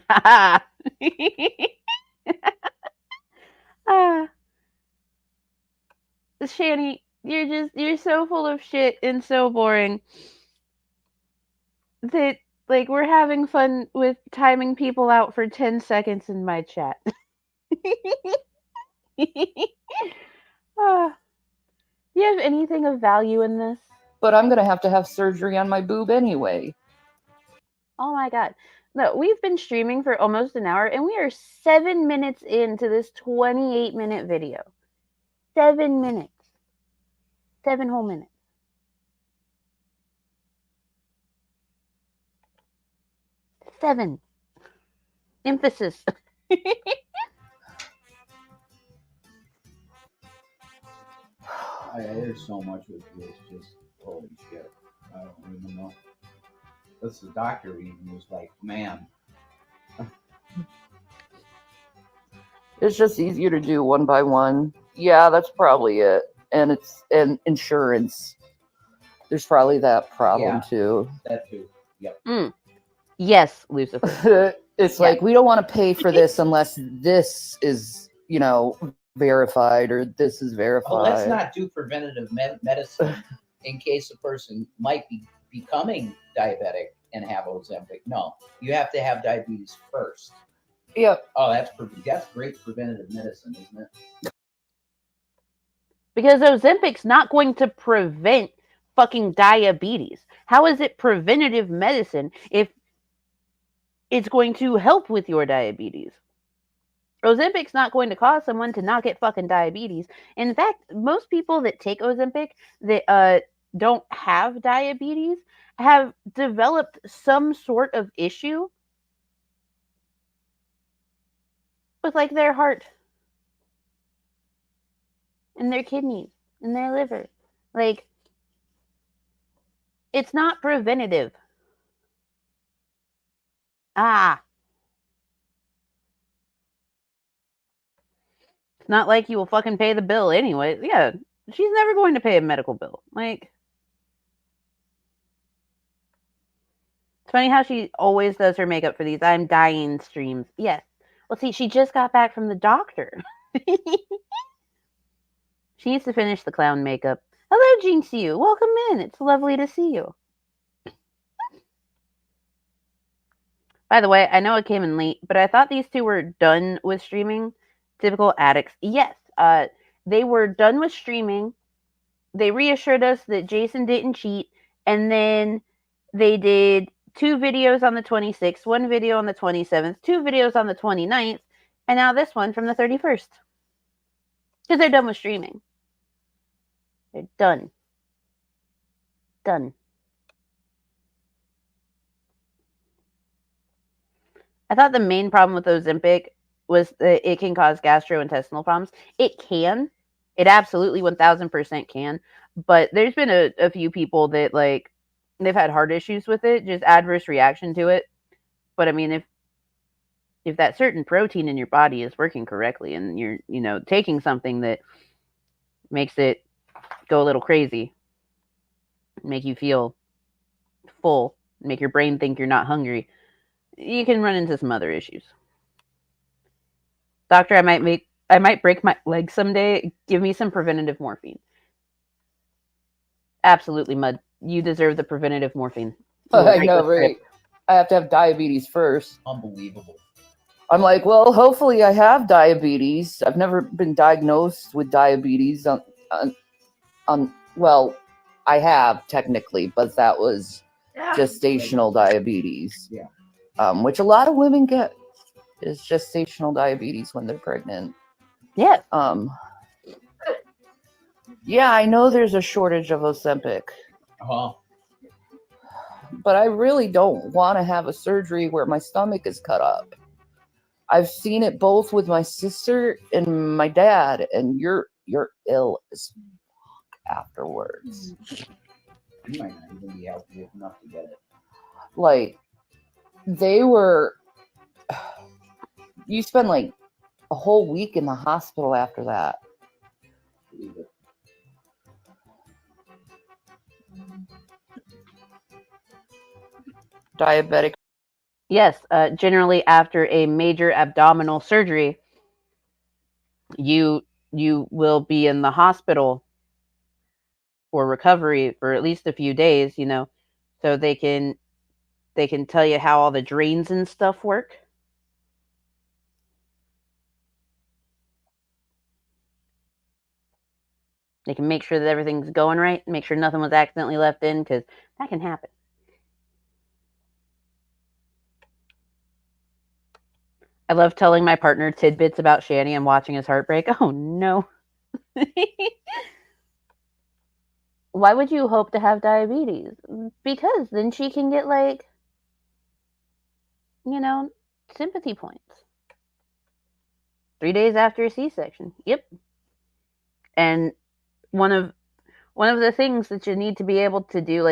Shani, you're so full of shit and so boring that, like, we're having fun with timing people out for 10 seconds in my chat. Do you have anything of value in this? But I'm going to have surgery on my boob anyway. Oh my God. No, we've been streaming for almost an hour and we are 7 minutes into this 28-minute video. 7 minutes. 7 whole minutes. Seven. Emphasis. There's so much with this, just holy shit. I don't even know. That's the doctor even was like, man. It's just easier to do one by one. Yeah, that's probably it. And insurance. There's probably that problem too. That too. Yep. Yes, Lucifer. It's like, we don't want to pay for this unless this is, verified or this is verified. Well, let's not do preventative medicine in case a person might be becoming diabetic and have Ozempic. No, you have to have diabetes first. Yep. Oh, that's great preventative medicine, isn't it? Because Ozempic's not going to prevent fucking diabetes. How is it preventative medicine if it's going to help with your diabetes? Ozempic's not going to cause someone to not get fucking diabetes. In fact, most people that take Ozempic that don't have diabetes have developed some sort of issue with, like, their heart and their kidneys and their liver. Like, it's not preventative. It's not like you will fucking pay the bill anyway. Yeah, she's never going to pay a medical bill. Like, it's funny how she always does her makeup for these I'm dying streams. Yes. Well, see, she just got back from the doctor. She needs to finish the clown makeup. Hello, Jinxie. Welcome in. It's lovely to see you. By the way, I know it came in late, but I thought these two were done with streaming. Typical addicts. Yes, they were done with streaming. They reassured us that Jason didn't cheat, and then they did 2 videos on the 26th, 1 video on the 27th, 2 videos on the 29th, and now this one from the 31st. Because they're done with streaming. They're done. Done. I thought the main problem with Ozempic was that it can cause gastrointestinal problems. It can. It absolutely 1000% can. But there's been a few people that, like, they've had heart issues with it, just adverse reaction to it. But I mean, if that certain protein in your body is working correctly and you're, taking something that makes it go a little crazy, make you feel full, make your brain think you're not hungry, you can run into some other issues. Doctor, I might break my leg someday. Give me some preventative morphine. Absolutely, Mud. You deserve the preventative morphine. I know, right? I have to have diabetes first. Unbelievable. I'm like, well, hopefully I have diabetes. I've never been diagnosed with diabetes. Well, I have technically, but that was gestational diabetes. Yeah. Which a lot of women get is gestational diabetes when they're pregnant. Yeah. Yeah, I know there's a shortage of Ozempic. Uh-huh. But I really don't want to have a surgery where my stomach is cut up. I've seen it both with my sister and my dad, and you're ill as fuck afterwards. You might not even be healthy enough to get it. Like, you spend like a whole week in the hospital after that. Believe it. Diabetic. Yes, generally after a major abdominal surgery, you will be in the hospital for recovery for at least a few days, so they can tell you how all the drains and stuff work. They can make sure that everything's going right, make sure nothing was accidentally left in, because that can happen. I love telling my partner tidbits about Shanny and watching his heartbreak. Oh, no. Why would you hope to have diabetes? Because then she can get, sympathy points. 3 days after a C-section. Yep. And one of the things that you need to be able to do,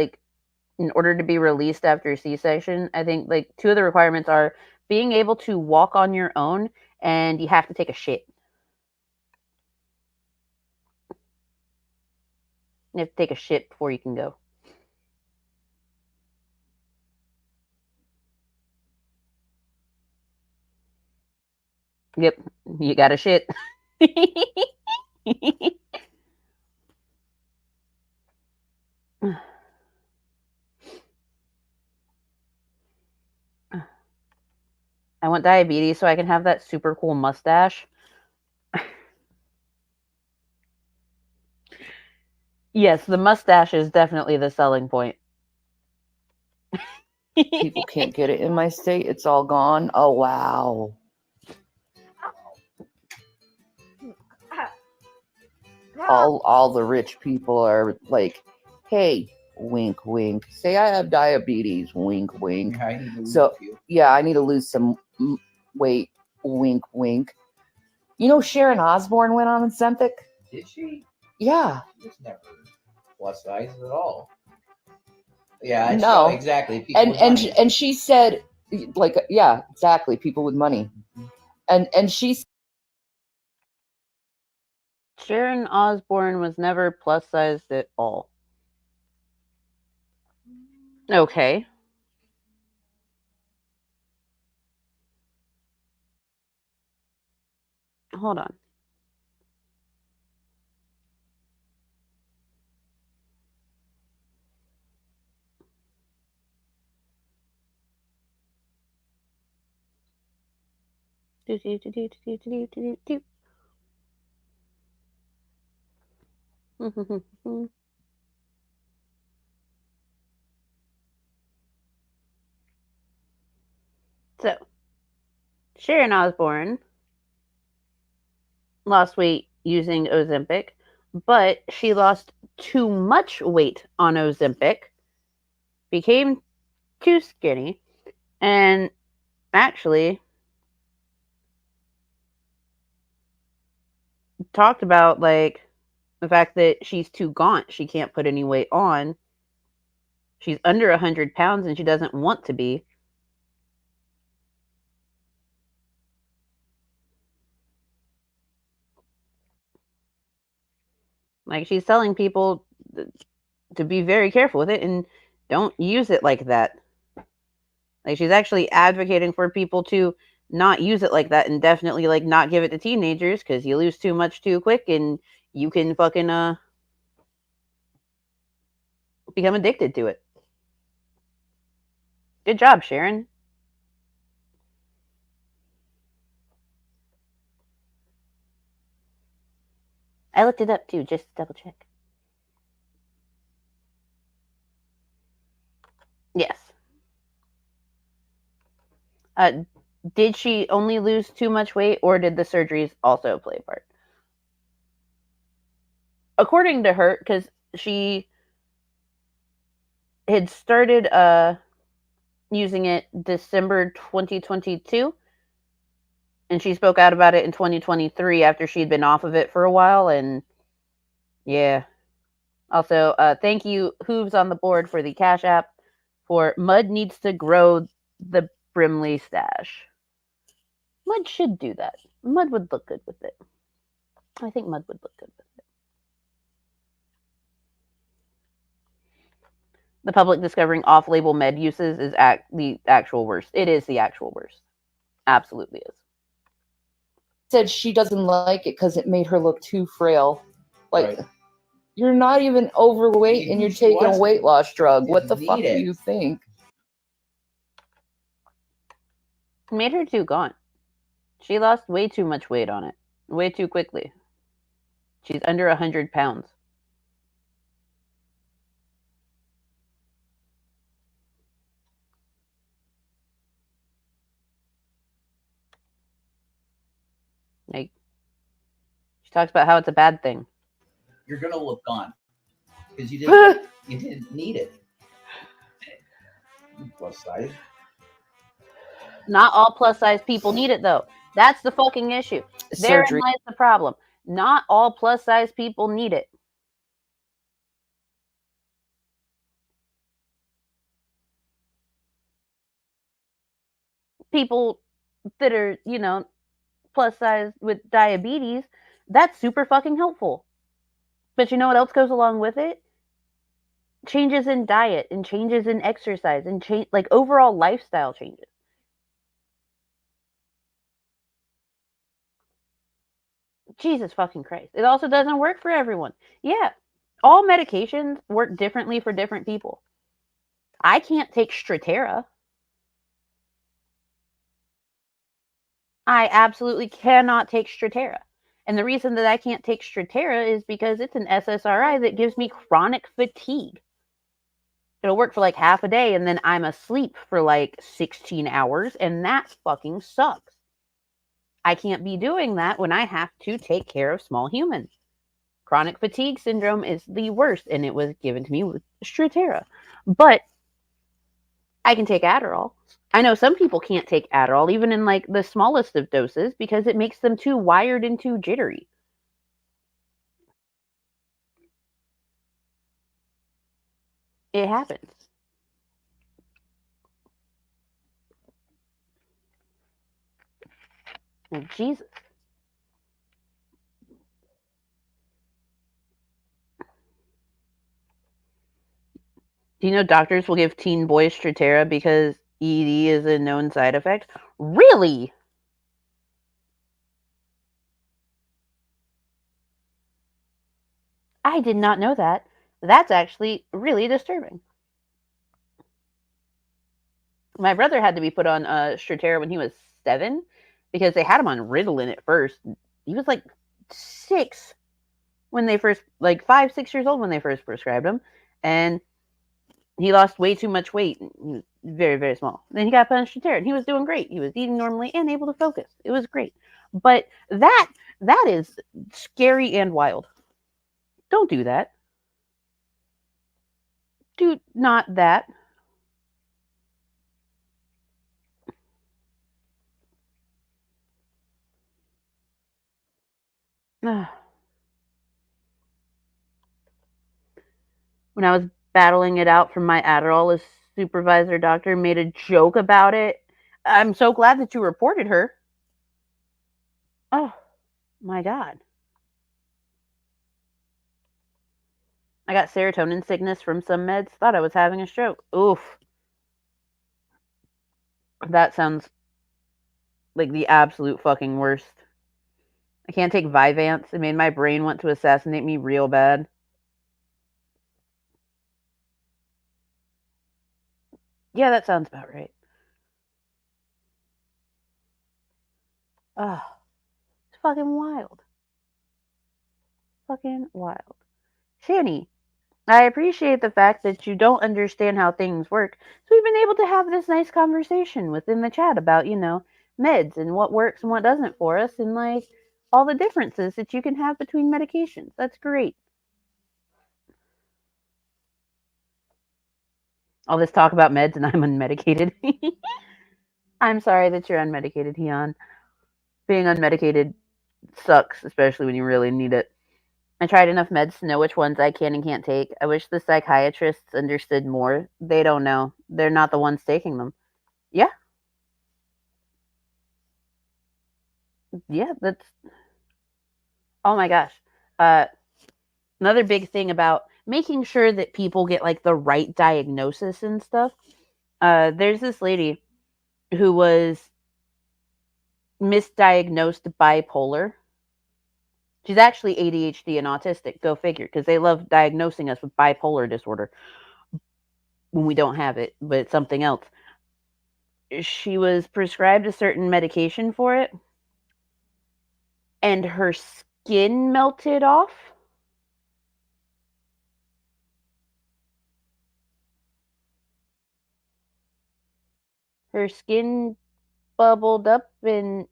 in order to be released after a C-section, I think, two of the requirements are being able to walk on your own, and you have to take a shit. You have to take a shit before you can go. Yep, you got to shit. I want diabetes so I can have that super cool mustache. Yes, the mustache is definitely the selling point. People can't get it in my state. It's all gone. Oh, wow. All the rich people are like, hey, wink, wink. Say I have diabetes, wink, wink. Yeah, I need to lose So, a few. yeah, I need to lose some weight, wink, wink. You know Sharon Osbourne went on Ozempic? Did she? Yeah. She was never plus size at all. Yeah, No. So exactly. People with And money. and she said, yeah, exactly, people with money. And she Sharon Osbourne was never plus sized at all. Okay. Hold on. So, Sharon Osbourne lost weight using Ozempic, but she lost too much weight on Ozempic, became too skinny, and actually talked about the fact that she's too gaunt, she can't put any weight on. She's under 100 pounds and she doesn't want to be. Like, she's telling people to be very careful with it and don't use it like that. Like, she's actually advocating for people to not use it like that and definitely, like, not give it to teenagers because you lose too much too quick and you can fucking become addicted to it. Good job, Sharon. I looked it up too, just to double check. Yes. Did she only lose too much weight, or did the surgeries also play a part? According to her, because she had started using it December 2022, and she spoke out about it in 2023 after she'd been off of it for a while, and yeah. Also, thank you, Hooves on the board, for the Cash App for Mud needs to grow the Brimley stash. Mud should do that. Mud would look good with it. I think Mud would look good with it. The public discovering off-label med uses is the actual worst. It is the actual worst. Absolutely is. Said she doesn't like it because it made her look too frail. Like, you're not even overweight and you're taking a weight loss drug. What the fuck do you think? Made her too gaunt. She lost way too much weight on it. Way too quickly. She's under 100 pounds. Like, she talks about how it's a bad thing. You're gonna look gone because you didn't need it. Plus size. Not all plus size people need it though. That's the fucking issue. Therein lies the problem. Not all plus size people need it. People that are, plus size with diabetes, that's super fucking helpful. But you know what else goes along with it? Changes in diet and changes in exercise and like overall lifestyle changes. Jesus fucking Christ. It also doesn't work for everyone. Yeah. All medications work differently for different people. I can't take Strattera. I absolutely cannot take Strattera. And the reason that I can't take Strattera is because it's an SSRI that gives me chronic fatigue. It'll work for like half a day and then I'm asleep for like 16 hours and that fucking sucks. I can't be doing that when I have to take care of small humans. Chronic fatigue syndrome is the worst and it was given to me with Strattera. But I can take Adderall. I know some people can't take Adderall even in like the smallest of doses because it makes them too wired and too jittery. It happens. Oh, Jesus. Do you know doctors will give teen boys Strattera because ED is a known side effect? Really? I did not know that. That's actually really disturbing. My brother had to be put on Strattera when he was 7 because they had him on Ritalin at first. He was like 6 when they first, like 5, 6 years old when they first prescribed him. And he lost way too much weight. He was very, very small. Then he got put on Strattera and he was doing great. He was eating normally and able to focus. It was great. But that is scary and wild. Don't do that. Do not that. When I was battling it out from my Adderall, a supervisor doctor made a joke about it. I'm so glad that you reported her. Oh, my God. I got serotonin sickness from some meds. Thought I was having a stroke. Oof. That sounds like the absolute fucking worst. I can't take Vyvanse. It made my brain want to assassinate me real bad. Yeah, that sounds about right. Ah, it's fucking wild. Fucking wild. Shani, I appreciate the fact that you don't understand how things work. So we've been able to have this nice conversation within the chat about, meds and what works and what doesn't for us and like all the differences that you can have between medications. That's great. All this talk about meds and I'm unmedicated. I'm sorry that you're unmedicated, Hian. Being unmedicated sucks, especially when you really need it. I tried enough meds to know which ones I can and can't take. I wish the psychiatrists understood more. They don't know. They're not the ones taking them. Yeah. Yeah, that's... Oh my gosh. Another big thing about making sure that people get like the right diagnosis and stuff. There's this lady who was misdiagnosed bipolar. She's actually ADHD and autistic. Go figure, because they love diagnosing us with bipolar disorder when we don't have it, but it's something else. She was prescribed a certain medication for it, and her skin melted off. Her skin bubbled up and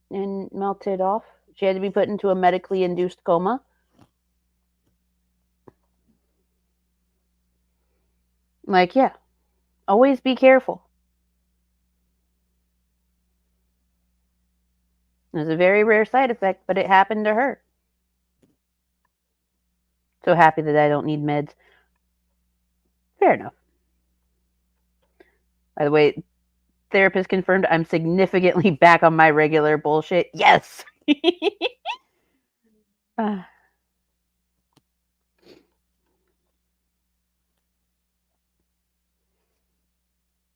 melted off. She had to be put into a medically induced coma. Like, yeah, always be careful. It was a very rare side effect, but it happened to her. So happy that I don't need meds. Fair enough. By the way, therapist confirmed I'm significantly back on my regular bullshit. Yes!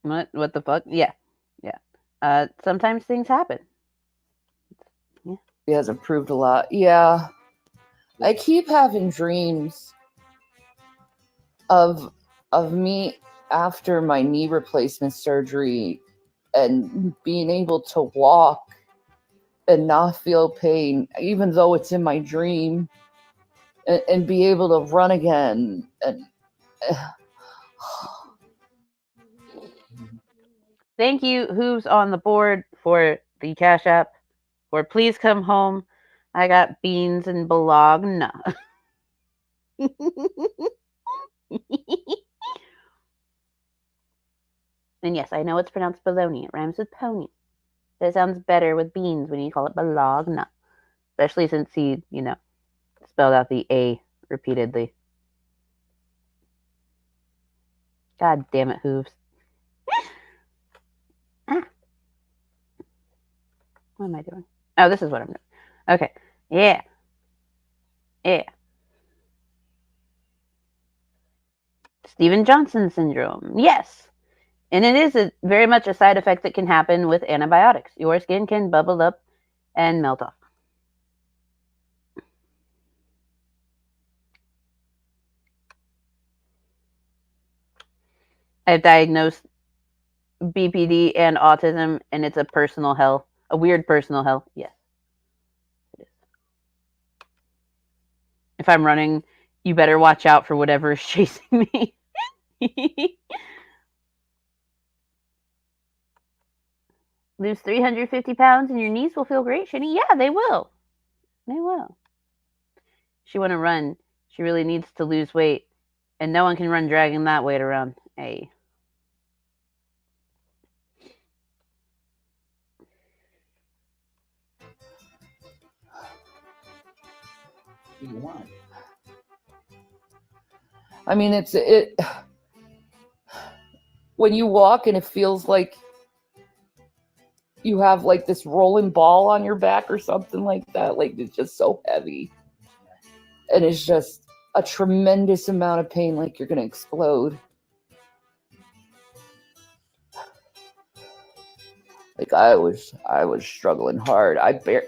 What the fuck? Yeah. Sometimes things happen. Yeah. He has improved a lot. Yeah. I keep having dreams of me after my knee replacement surgery and being able to walk and not feel pain, even though it's in my dream, and be able to run again. And thank you, who's on the board, for the Cash App. For please come home. I got beans and bologna. And yes, I know it's pronounced bologna. It rhymes with pony. But it sounds better with beans when you call it bologna. Especially since he, spelled out the A repeatedly. God damn it, Hooves. What am I doing? Oh, this is what I'm doing. Okay. Yeah. Steven Johnson syndrome. Yes. And it is very much a side effect that can happen with antibiotics. Your skin can bubble up and melt off. I've diagnosed BPD and autism, and it's a personal hell. A weird personal hell. Yes. It is. If I'm running, you better watch out for whatever is chasing me. Lose 350 pounds and your knees will feel great, Shani. Yeah, they will. They will. She want to run. She really needs to lose weight. And no one can run dragging that weight around. Hey. What do you want? I mean, when you walk and it feels like you have like this rolling ball on your back or something like that. Like it's just so heavy. And it's just a tremendous amount of pain, like you're going to explode. Like I was struggling hard.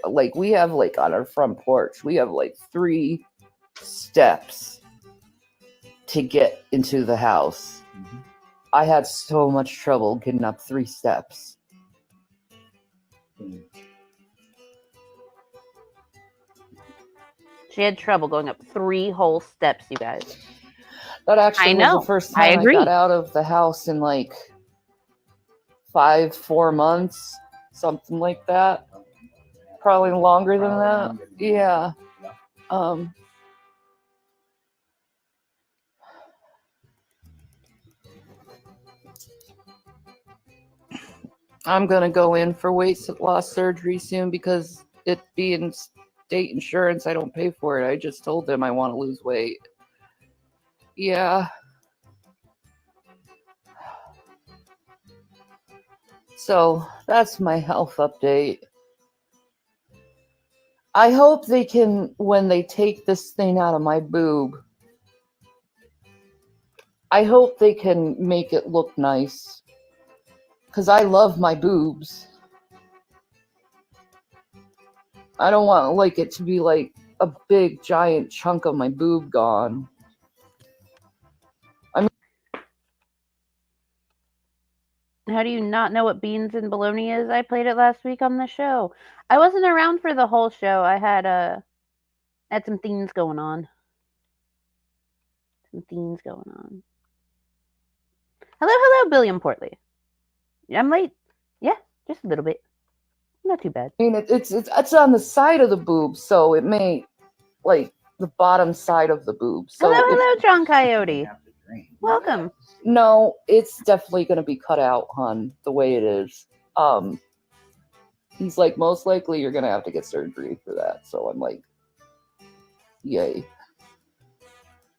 Like we have like on our front porch, we have like 3 steps to get into the house. Mhm. I had so much trouble getting up 3 steps. She had trouble going up 3 whole steps, you guys. That actually I know. was the first I time I agree. got out of the house in like 4 months, something like that. Probably longer than that. Yeah. I'm gonna go in for weight loss surgery soon because it being state insurance, I don't pay for it. I just told them I want to lose weight. Yeah. So that's my health update. I hope they can, when they take this thing out of my boob, I hope they can make it look nice. Because I love my boobs. I don't want like it to be like a big giant chunk of my boob gone. How do you not know what beans and bologna is? I played it last week on the show. I wasn't around for the whole show. I had some things going on. Hello, Billiam Portley. I'm late. Yeah, just a little bit. Not too bad. I mean, it's on the side of the boob, so it may, like, the bottom side of the boob. So hello, John Coyote. Welcome. No, it's definitely going to be cut out, hon, the way it is. He's like, most likely you're going to have to get surgery for that. So I'm like, yay.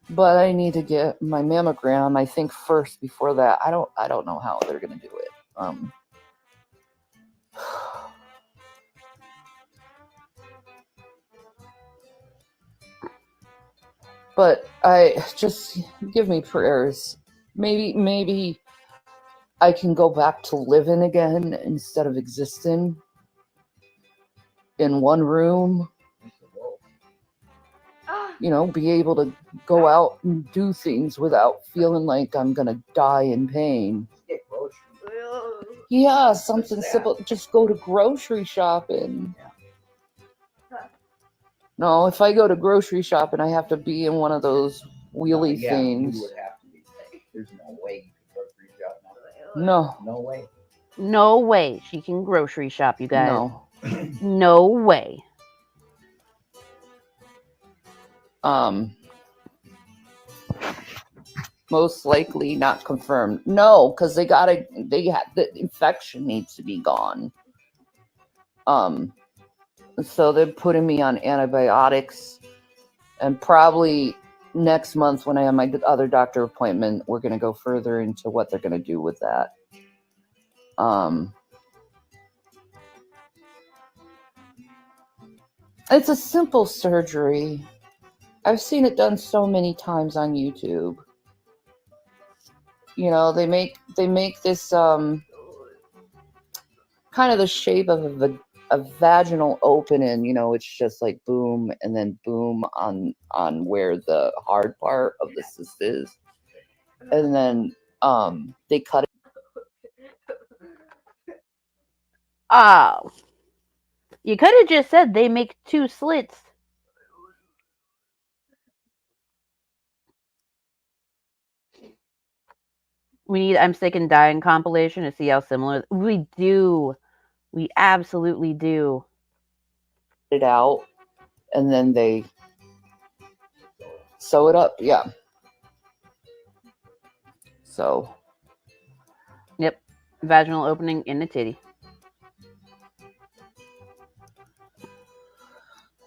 But I need to get my mammogram, I think, first before that. I don't know how they're going to do it. But I just give me prayers. Maybe I can go back to living again instead of existing in one room. You know, be able to go out and do things without feeling like I'm gonna die in pain. Yeah, something simple. Just go to grocery shopping. No, if I go to grocery shopping, I have to be in one of those wheelie things. You would have to be. There's no way you can grocery shop now. No. No way. No way she can grocery shop, you guys. No. No way. Most likely not confirmed. No, because the infection needs to be gone. So they're putting me on antibiotics, and probably next month when I have my other doctor appointment, we're going to go further into what they're going to do with that. It's a simple surgery. I've seen it done so many times on YouTube. You know, they make this kind of the shape of a vaginal opening. You know, it's just like boom and then boom on where the hard part of the cyst is, and then they cut it. Oh, you could have just said they make 2 slits. We need I'm Sick and Dying compilation to see how similar we do. We absolutely do. It out, and then they sew it up. Yeah. So. Yep. Vaginal opening in the titty.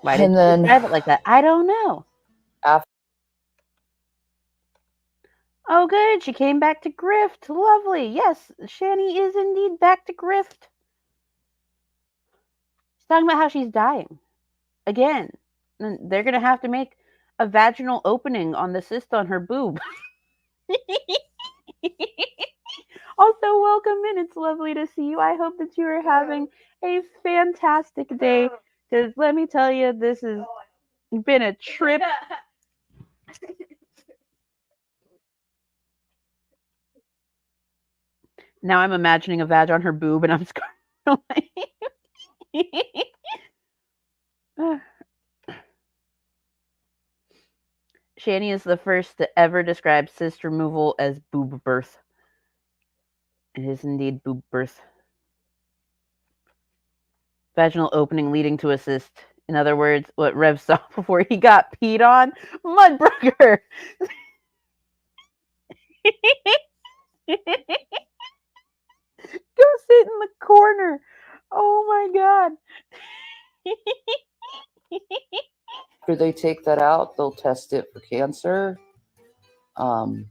Why did you describe it like that? I don't know. Oh, good. She came back to grift. Lovely. Yes, Shani is indeed back to grift. She's talking about how she's dying. Again. And they're going to have to make a vaginal opening on the cyst on her boob. Also, welcome in. It's lovely to see you. I hope that you are having a fantastic day. Because let me tell you, this has been a trip. Now I'm imagining a vag on her boob, and I'm scrolling. Shani is the first to ever describe cyst removal as boob birth. It is indeed boob birth. Vaginal opening leading to a cyst. In other words, what Rev saw before he got peed on. Mudbrooker! Go sit in the corner. Oh my god. After they take that out, they'll test it for cancer. I'm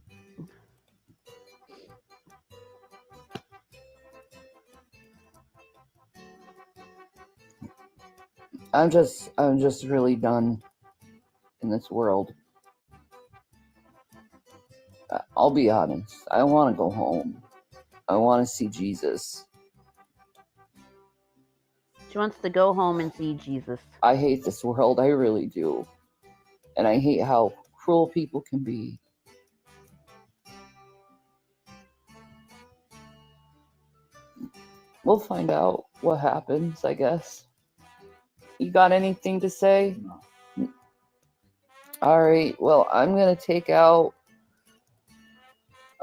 just really done in this world. I'll be honest. I want to go home. I want to see Jesus. She wants to go home and see Jesus. I hate this world. I really do. And I hate how cruel people can be. We'll find out what happens, I guess. You got anything to say? No. All right. Well, I'm going to take out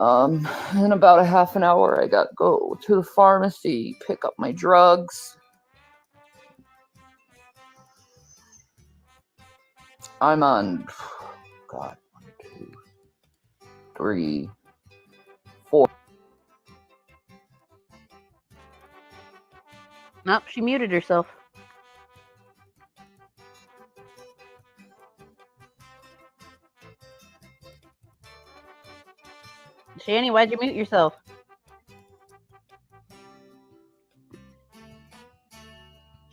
in about a half an hour. I got to go to the pharmacy, pick up my drugs. I'm on, God, 1, 2, 3, 4. Nope, she muted herself. Shani, why'd you mute yourself?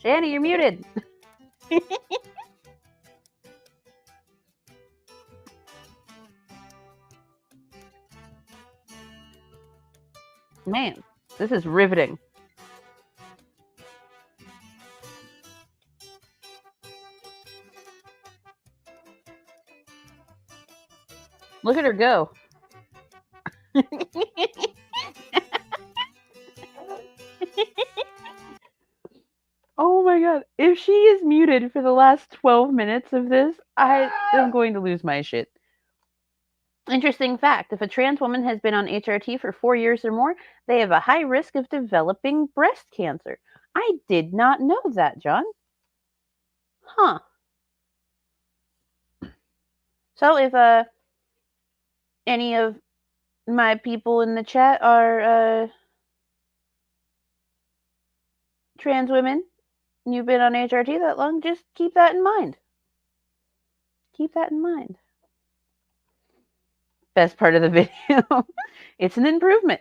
Shani, you're muted. Man, this is riveting. Look at her go. Oh my god. If she is muted for the last 12 minutes of this, I am going to lose my shit. Interesting fact, if a trans woman has been on HRT for 4 years or more, they have a high risk of developing breast cancer. I did not know that, John. Huh. So if any of my people in the chat are trans women, and you've been on HRT that long, just keep that in mind. Keep that in mind. Best part of the video. It's an improvement.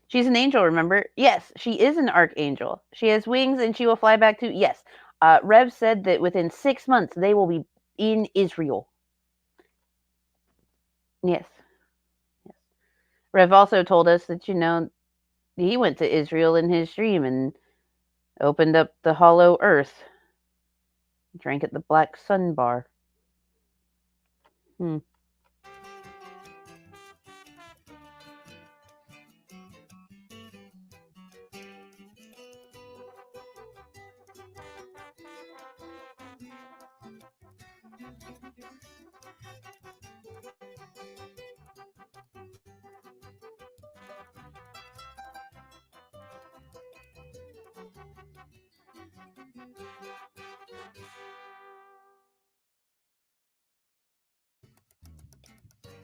She's an angel, remember? Yes, she is an archangel. She has wings and she will fly back to... Yes. Rev said that within 6 months they will be in Israel. Yes. Yes. Rev also told us that, you know, he went to Israel in his dream and opened up the hollow earth. Drank at the Black Sun Bar.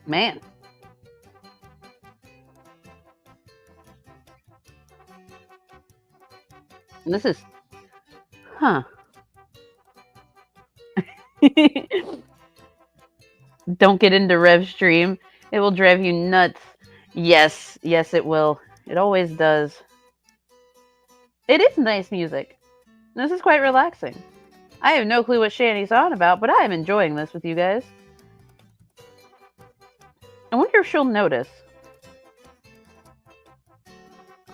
Man. This is... Huh. Don't get into Rev stream. It will drive you nuts. Yes, yes, it will. It always does. It is nice music. This is quite relaxing. I have no clue what Shanny's on about, but I am enjoying this with you guys. I wonder if she'll notice.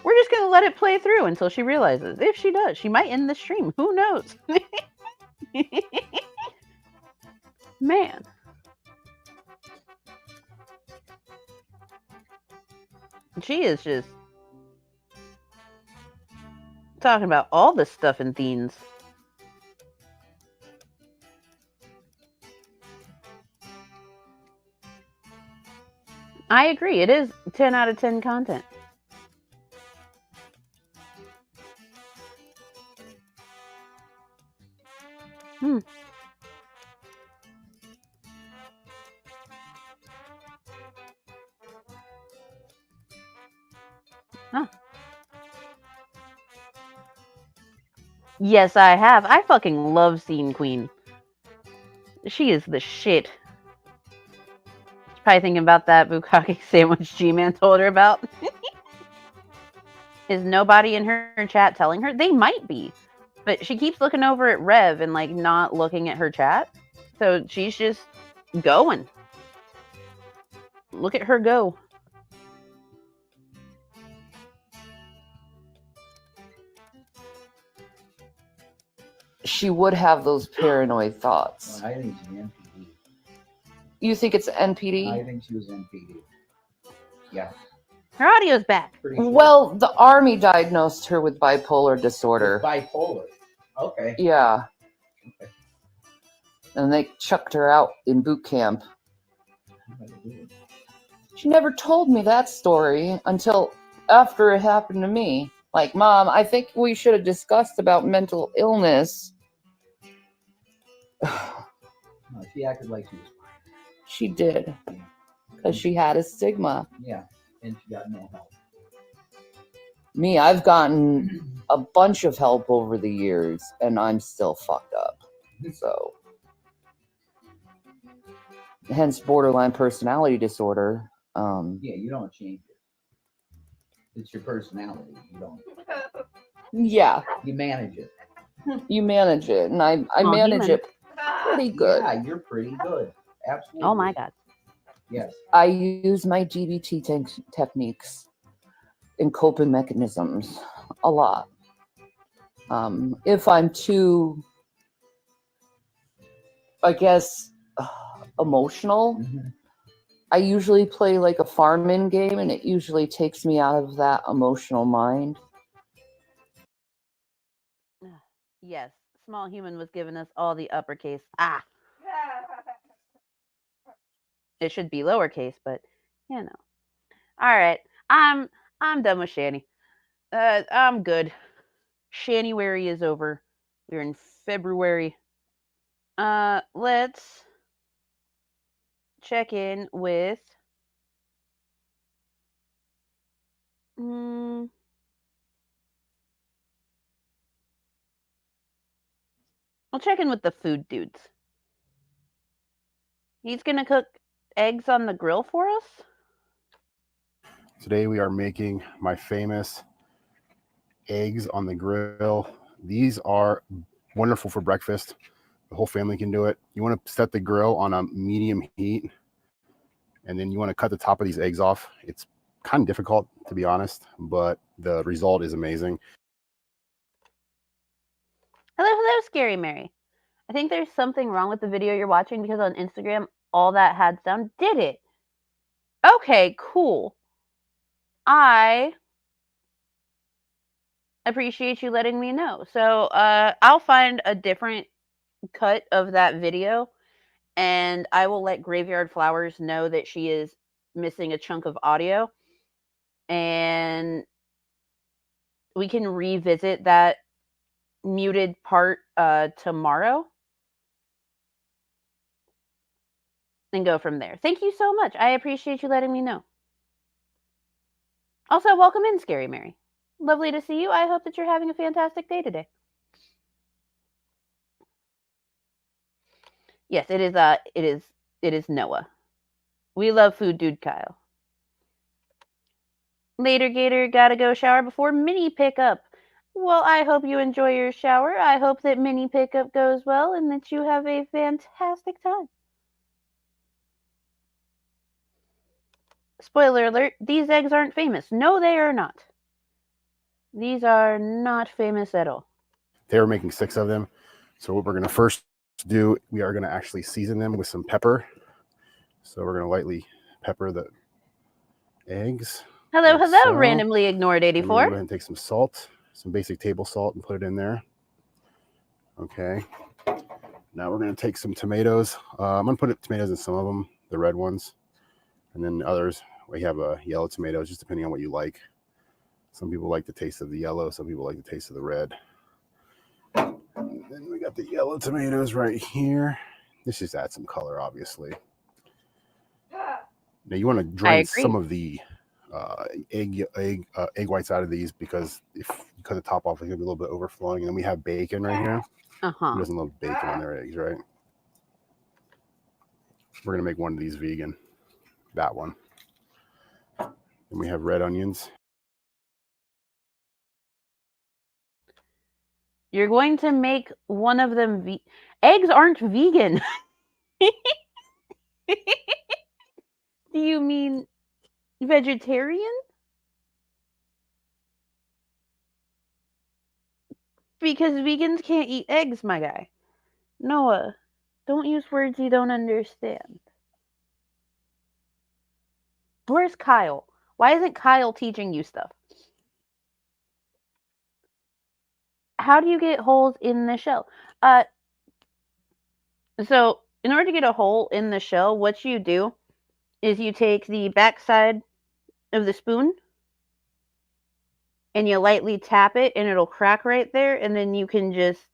We're just going to let it play through until she realizes. If she does, she might end the stream. Who knows? Man. She is just talking about all this stuff in themes. I agree. It is 10 out of 10 content. Huh. Yes, I have. I fucking love Scene Queen. She is the shit. She's probably thinking about that bukkake sandwich G-Man told her about. Is nobody in her chat telling her? They might be. But she keeps looking over at Rev and, like, not looking at her chat. So she's just going. Look at her go. She would have those paranoid thoughts. Well, I think she's NPD. You think it's NPD? I think she was NPD. Yeah. Her audio's back. Sure. Well, the army diagnosed her with bipolar disorder. Bipolar. Okay. Yeah. Okay. And they chucked her out in boot camp. She never told me that story until after it happened to me. Like, Mom, I think we should have discussed about mental illness. No, she acted like she was fine. She did. Because she had a stigma. Yeah, and she got no help. Me, I've gotten a bunch of help over the years, and I'm still fucked up. So, hence borderline personality disorder. Yeah, you don't change it. It's your personality. You don't. Yeah. You manage it. You manage it, and I manage it pretty good. Yeah, you're pretty good. Absolutely. Oh my God. Yes. I use my DBT techniques and coping mechanisms a lot. If I'm too, I guess, emotional, I usually play like a farm-in game, and it usually takes me out of that emotional mind. Yes, Small Human was giving us all the uppercase. Ah. It should be lowercase, but you know. All right, I'm done with Shanny. I'm good. Shanyuary is over. We're in February. Let's check in with. I'll check in with the food dudes. He's gonna cook eggs on the grill for us. Today we are making my famous eggs on the grill. These are wonderful for breakfast. The whole family can do it. You want to set the grill on a medium heat, and then you want to cut the top of these eggs off. It's kind of difficult, to be honest, but the result is amazing. Hello, Scary Mary. I think there's something wrong with the video you're watching because on Instagram, all that had sound did it. Okay, cool. I appreciate you letting me know. So I'll find a different cut of that video, and I will let Graveyard Flowers know that she is missing a chunk of audio, and we can revisit that muted part tomorrow and go from there. Thank you so much. I appreciate you letting me know. Also, welcome in, Scary Mary. Lovely to see you. I hope that you're having a fantastic day today. Yes, it it is Noah. We love Food Dude Kyle. Later, Gator, gotta go shower before mini pickup. Well, I hope you enjoy your shower. I hope that mini pickup goes well and that you have a fantastic time. Spoiler alert, these eggs aren't famous. No, they are not. These are not famous at all. They were making 6 of them. So what we're going to first do, we are going to actually season them with some pepper. So we're going to lightly pepper the eggs. Hello, like hello, so. randomly ignored And we're 84. going to go ahead and take some salt, some basic table salt, and put it in there. Okay. Now we're going to take some tomatoes. I'm going to put tomatoes in some of them, the red ones. And then others, we have yellow tomatoes, just depending on what you like. Some people like the taste of the yellow. Some people like the taste of the red. And then we got the yellow tomatoes right here. This just adds some color, obviously. Now you want to drain some of the egg whites out of these, because if you cut the top off, it's going to be a little bit overflowing. And then we have bacon right here. Who doesn't love bacon on their eggs, right? We're going to make one of these vegan. That one. And we have red onions. You're going to make one of them. Eggs aren't vegan. Do you mean vegetarian? Because vegans can't eat eggs, my guy. Noah, don't use words you don't understand. Where's Kyle? Why isn't Kyle teaching you stuff? How do you get holes in the shell? So in order to get a hole in the shell, what you do is you take the backside of the spoon and you lightly tap it and it'll crack right there, and then you can just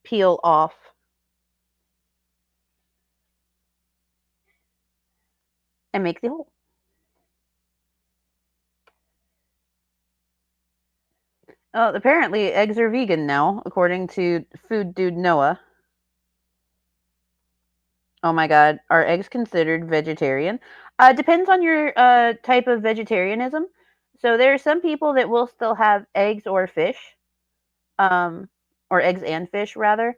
peel off. And make the hole. Apparently eggs are vegan now, according to Food Dude Noah. Oh my god, are eggs considered vegetarian? Depends on your type of vegetarianism. So there are some people that will still have eggs or fish, or eggs and fish rather.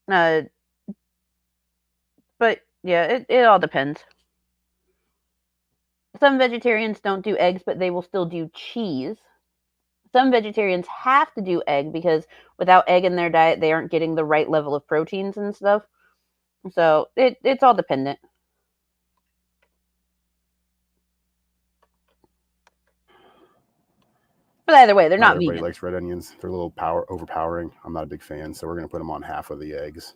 But yeah, it all depends. Some vegetarians don't do eggs, but they will still do cheese. Some vegetarians have to do egg because without egg in their diet, they aren't getting the right level of proteins and stuff. So it's all dependent. But either way, they're not Everybody vegan. likes red onions. They're a little overpowering. I'm not a big fan, so we're going to put them on half of the eggs.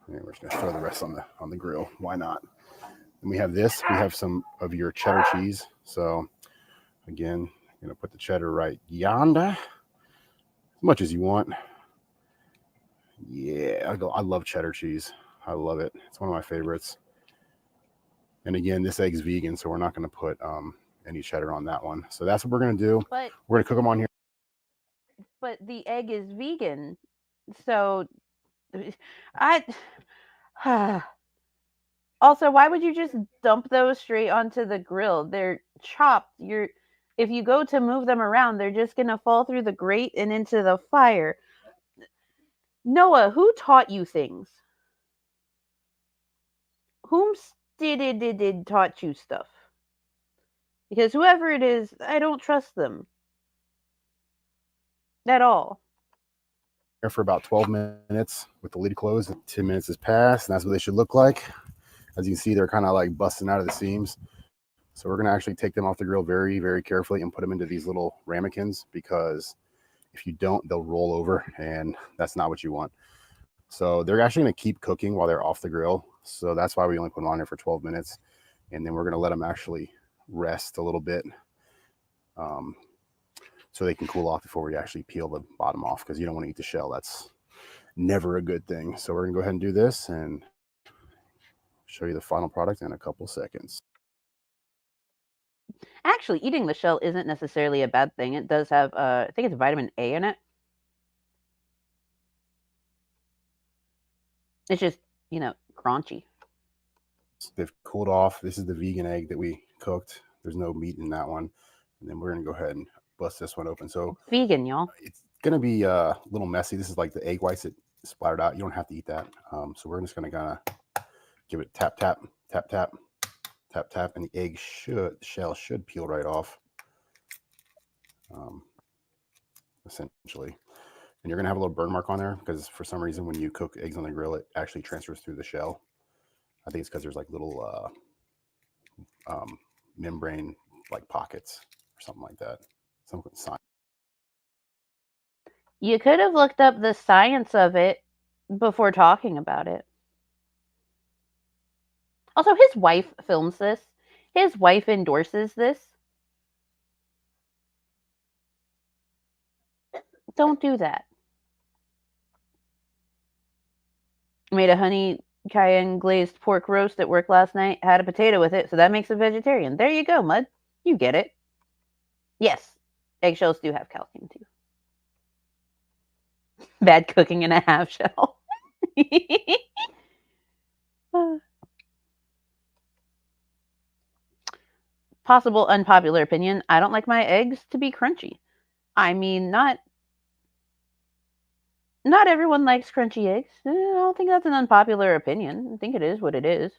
And we're just going to throw the rest on the grill. Why not? And we have this. We have some of your cheddar cheese. So again, I'm going to put the cheddar right yonder, as much as you want. Yeah, I love cheddar cheese. I love it. It's one of my favorites. And again, this egg's vegan, so we're not going to put any cheddar on that one. So that's what we're going to do. But we're going to cook them on here. But the egg is vegan, so also, why would you just dump those straight onto the grill? They're chopped. If you go to move them around, they're just gonna fall through the grate and into the fire. Noah, who taught you things? Whom did taught you stuff? Because whoever it is, I don't trust them at all. For about 12 minutes with the lid closed. 10 minutes has passed, and that's what they should look like. As you can see, they're kind of like busting out of the seams. So we're going to actually take them off the grill very, very carefully and put them into these little ramekins, because if you don't, they'll roll over, and that's not what you want. So they're actually going to keep cooking while they're off the grill. So that's why we only put them on there for 12 minutes. And then we're going to let them actually rest a little bit, so they can cool off before we actually peel the bottom off, because you don't want to eat the shell. That's never a good thing. So we're going to go ahead and do this and show you the final product in a couple seconds. Actually, eating the shell isn't necessarily a bad thing. It does have, I think it's vitamin A in it. It's just, crunchy. They've cooled off. This is the vegan egg that we cooked. There's no meat in that one. And then we're going to go ahead and bust this one open. So vegan, y'all. It's going to be a little messy. This is like the egg whites that splattered out. You don't have to eat that. So we're just going to kind of give it tap, tap, tap, tap, tap, tap. And the shell should peel right off. Essentially. And you're going to have a little burn mark on there because for some reason when you cook eggs on the grill, it actually transfers through the shell. I think it's because there's like little membrane like pockets or something like that. Some science. You could have looked up the science of it before talking about it. Also, his wife films this. His wife endorses this. Don't do that. Made a honey cayenne glazed pork roast at work last night. Had a potato with it, so that makes a vegetarian. There you go, Mud. You get it. Yes, eggshells do have calcium too. Bad cooking in a half shell. Possible unpopular opinion. I don't like my eggs to be crunchy. I mean, not everyone likes crunchy eggs. I don't think that's an unpopular opinion. I think it is what it is.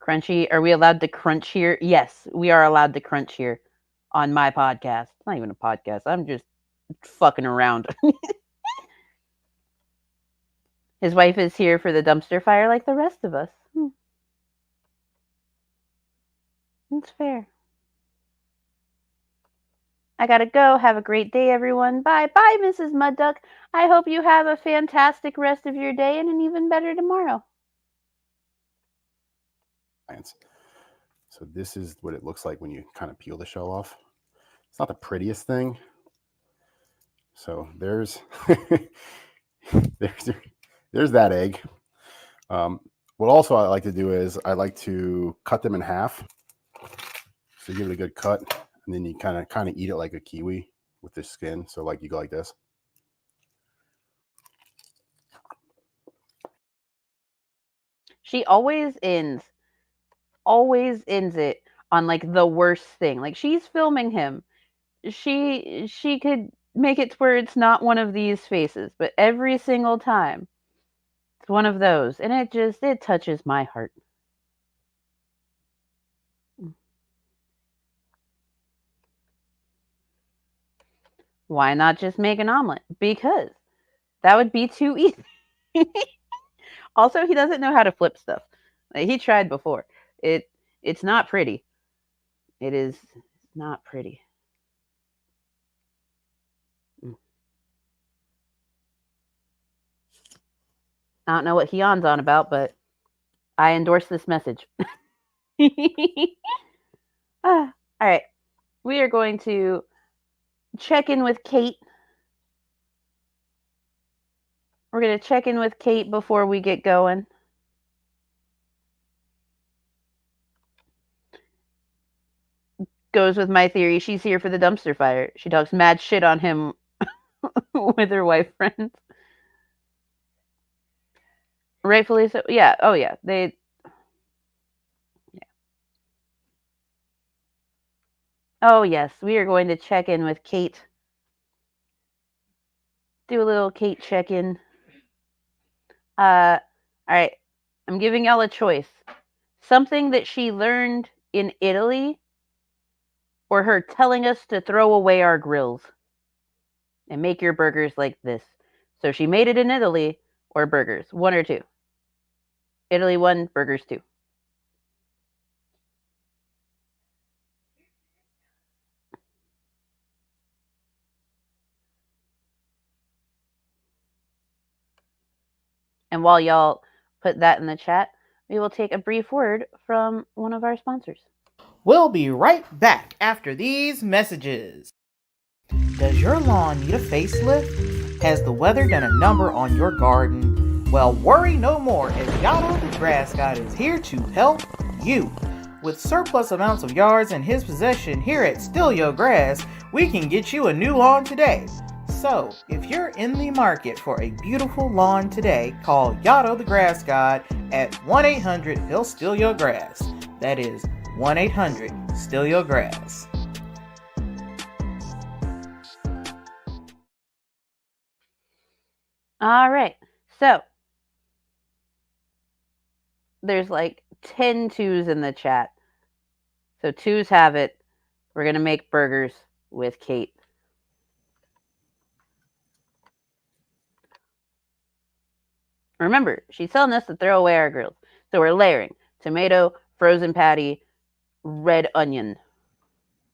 Crunchy. Are we allowed to crunch here? Yes, we are allowed to crunch here on my podcast. It's not even a podcast. I'm just fucking around. His wife is here for the dumpster fire like the rest of us. That's fair. I gotta go. Have a great day, everyone. Bye. Bye, Mrs. Mud Duck. I hope you have a fantastic rest of your day and an even better tomorrow. So this is what it looks like when you kind of peel the shell off. It's not the prettiest thing. So there's there's that egg. What also I like to do is I like to cut them in half. So give it a good cut, and then you kind of eat it like a kiwi with the skin. So like you go like this. She always ends it on like the worst thing. Like she's filming him. She could make it to where it's not one of these faces, but every single time it's one of those, and it touches my heart. Why not just make an omelet? Because that would be too easy. Also, he doesn't know how to flip stuff. Like, he tried before. It's not pretty. It is not pretty. I don't know what Hyun's on about, but I endorse this message. All right. We are going to check in with Kate. We're going to check in with Kate before we get going. Goes with my theory. She's here for the dumpster fire. She talks mad shit on him with her wife friends. Rightfully so. Yeah. Oh, yeah. Yeah. Oh, yes. We are going to check in with Kate. Do a little Kate check-in. All right. I'm giving y'all a choice. Something that she learned in Italy, or her telling us to throw away our grills and make your burgers like this. So she made it in Italy, or burgers. 1 or 2. Italy 1, burgers 2. And while y'all put that in the chat, we will take a brief word from one of our sponsors. We'll be right back after these messages. Does your lawn need a facelift? Has the weather done a number on your garden? Well, worry no more, as Yado the Grass God is here to help you. With surplus amounts of yards in his possession here at Still Your Grass, we can get you a new lawn today. So, if you're in the market for a beautiful lawn today, call Yato the Grass God at 1-800 He'll Steal Your Grass. That is 1-800 Steal Your Grass. All right. So there's like 10 twos in the chat. So twos have it. We're going to make burgers with Kate. Remember, she's telling us to throw away our grills. So we're layering tomato, frozen patty, red onion,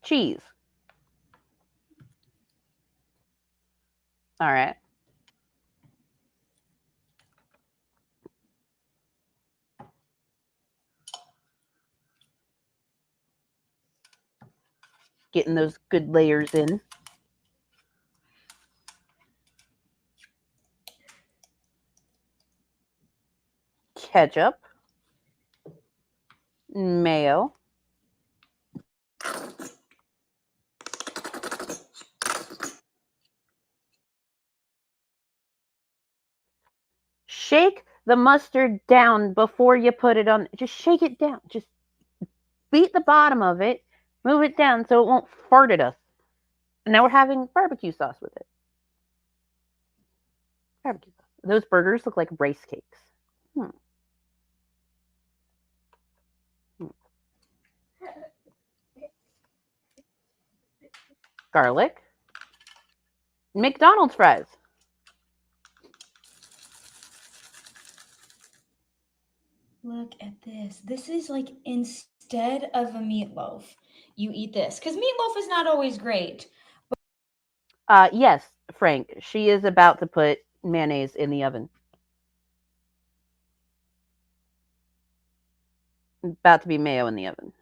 cheese. All right. Getting those good layers in. Ketchup, mayo, shake the mustard down before you put it on. Just shake it down. Just beat the bottom of it, move it down so it won't fart at us. And now we're having barbecue sauce with it. Barbecue sauce. Those burgers look like rice cakes. Garlic. McDonald's fries. Look at this. This is like instead of a meatloaf, you eat this. Because meatloaf is not always great. Yes, Frank. She is about to put mayonnaise in the oven. About to be mayo in the oven.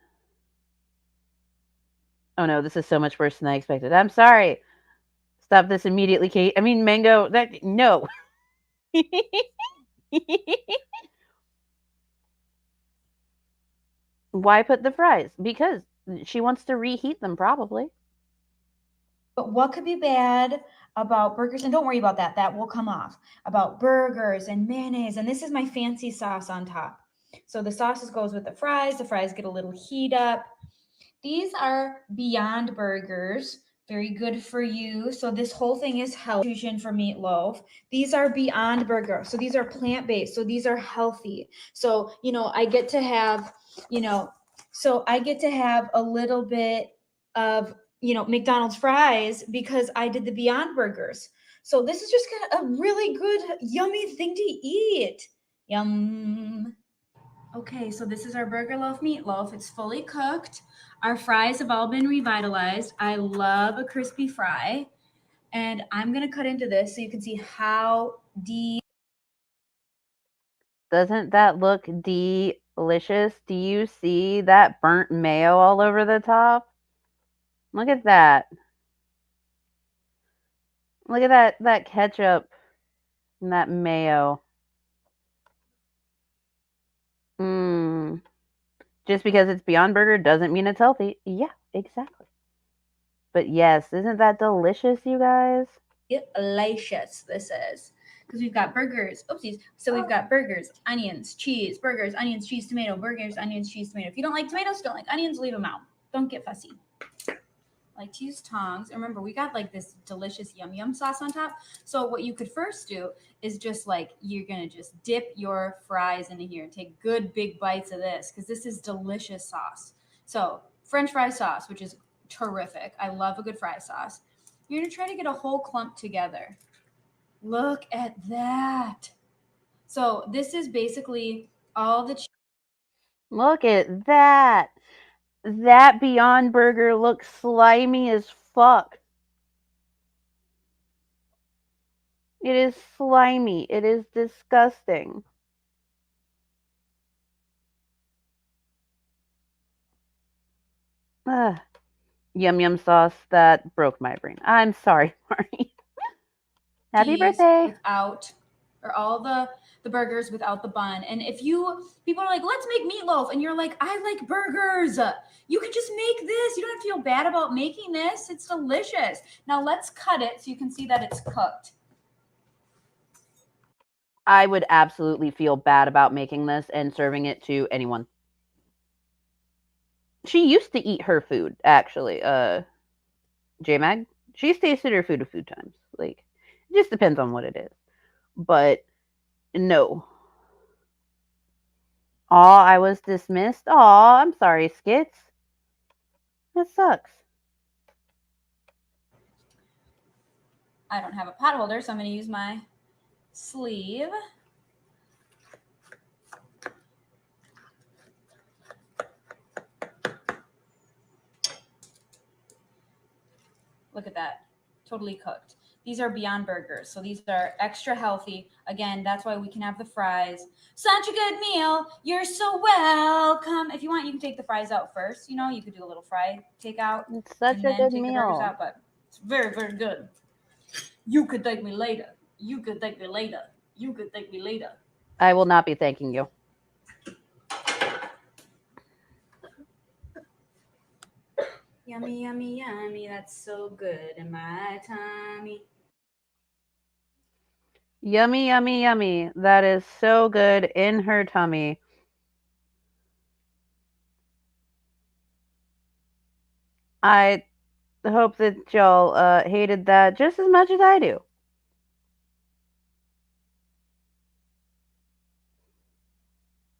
Oh no, this is so much worse than I expected. I'm sorry. Stop this immediately, Kate. I mean, mango. That no. Why put the fries? Because she wants to reheat them, probably. But what could be bad about burgers? And don't worry about that. That will come off. About burgers and mayonnaise. And this is my fancy sauce on top. So the sauce goes with the fries. The fries get a little heat up. These are Beyond Burgers. Very good for you. So this whole thing is healthy for meatloaf. These are Beyond Burger. So these are plant-based. So these are healthy. So, I get to have, I get to have a little bit of, McDonald's fries because I did the Beyond Burgers. So this is just kind of a really good, yummy thing to eat. Yum. Okay, so this is our burger loaf meatloaf. It's fully cooked. Our fries have all been revitalized. I love a crispy fry. And I'm going to cut into this so you can see how deep. Doesn't that look delicious? Do you see that burnt mayo all over the top? Look at that. Look at that ketchup and that mayo. Mmm. Just because it's Beyond Burger doesn't mean it's healthy. Yeah, exactly. But yes, isn't that delicious, you guys? Delicious this is. Because we've got burgers. Oopsies. So we've got burgers, onions, cheese, burgers, onions, cheese, tomato, burgers, onions, cheese, tomato. If you don't like tomatoes, don't like onions, leave them out. Don't get fussy. Like to use tongs. And remember, we got like this delicious yum sauce on top. So what you could first do is just like, you're going to just dip your fries into here and take good big bites of this because this is delicious sauce. So French fry sauce, which is terrific. I love a good fry sauce. You're going to try to get a whole clump together. Look at that. So this is basically all the Look at that. That Beyond Burger looks slimy as fuck. It is slimy. It is disgusting. Ugh. Yum sauce. That broke my brain. I'm sorry, Marty. Happy birthday. without or all the burgers without the bun. And if people are like, let's make meatloaf, and you're like, I like burgers, you can just make this. You don't have to feel bad about making this. It's delicious. Now let's cut it so you can see that it's cooked. I would absolutely feel bad about making this and serving it to anyone. She used to eat her food, actually. J-Mag. She's tasted her food a few times. Like, it just depends on what it is. But no. Aw, I was dismissed. Aw, I'm sorry, Skits. That sucks. I don't have a pot holder, so I'm going to use my sleeve. Look at that. Totally cooked. These are Beyond Burgers, so these are extra healthy. Again, that's why we can have the fries. Such a good meal. You're so welcome. If you want, you can take the fries out first. You know, you could do a little fry takeout. It's such a good take meal. The burgers out, but it's very, very good. You could thank me later. You could thank me later. You could thank me later. I will not be thanking you. Yummy, yummy, yummy. That's so good in my tummy. Yummy, yummy, yummy. That is so good in her tummy. I hope that y'all hated that just as much as I do.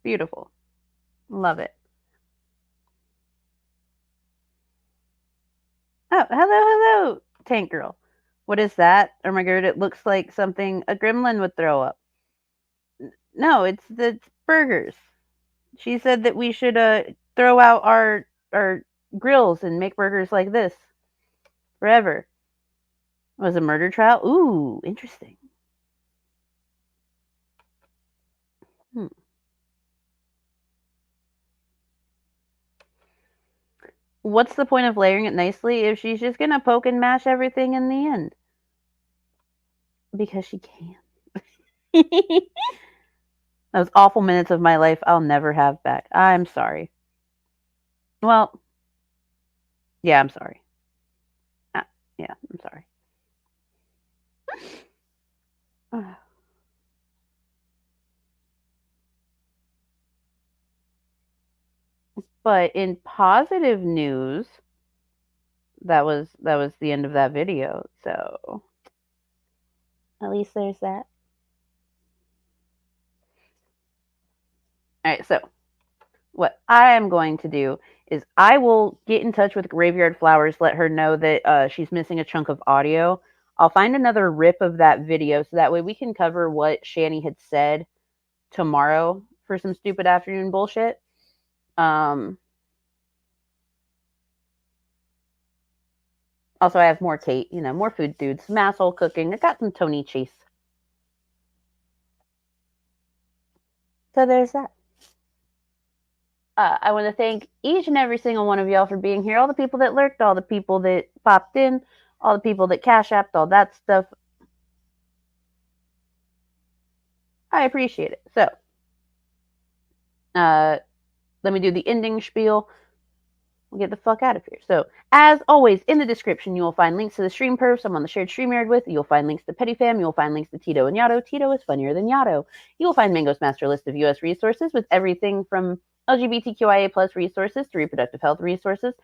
Beautiful. Love it. Oh, hello, Tank Girl. What is that? Oh my god, it looks like something a gremlin would throw up. No, it's the burgers. She said that we should throw out our grills and make burgers like this forever. It was a murder trial? Ooh, interesting. What's the point of layering it nicely if she's just gonna poke and mash everything in the end? Because she can. Those awful minutes of my life I'll never have back. I'm sorry. Well, yeah, I'm sorry. Yeah, I'm sorry. But in positive news, that was the end of that video. So at least there's that. All right, so what I am going to do is I will get in touch with Graveyard Flowers, let her know that she's missing a chunk of audio. I'll find another rip of that video so that way we can cover what Shani had said tomorrow for some stupid afternoon bullshit. Also, I have more Kate, more food dudes, some asshole cooking. I got some Tony Chase. So there's that. I want to thank each and every single one of y'all for being here. All the people that lurked, all the people that popped in, all the people that cash apped, all that stuff. I appreciate it. So, let me do the ending spiel. We'll get the fuck out of here. So, as always, in the description, you will find links to the stream pervs I'm on the shared stream yard with. You'll find links to Petty Fam. You'll find links to Tito and Yato. Tito is funnier than Yato. You will find Mango's master list of U.S. resources with everything from LGBTQIA plus resources to reproductive health resources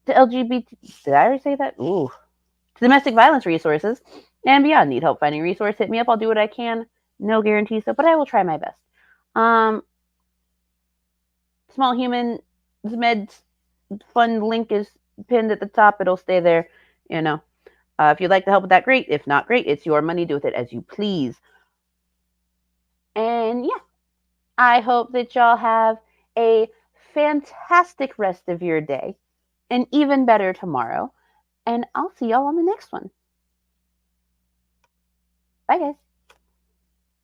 to LGBT. Did I already say that? Ooh. To domestic violence resources and beyond. Need help finding a resource? Hit me up. I'll do what I can. No guarantees, but I will try my best. Small Human Meds fund link is pinned at the top. It'll stay there. If you'd like to help with that, great. If not, great. It's your money. Do with it as you please. And yeah, I hope that y'all have a fantastic rest of your day and even better tomorrow. And I'll see y'all on the next one. Bye, guys.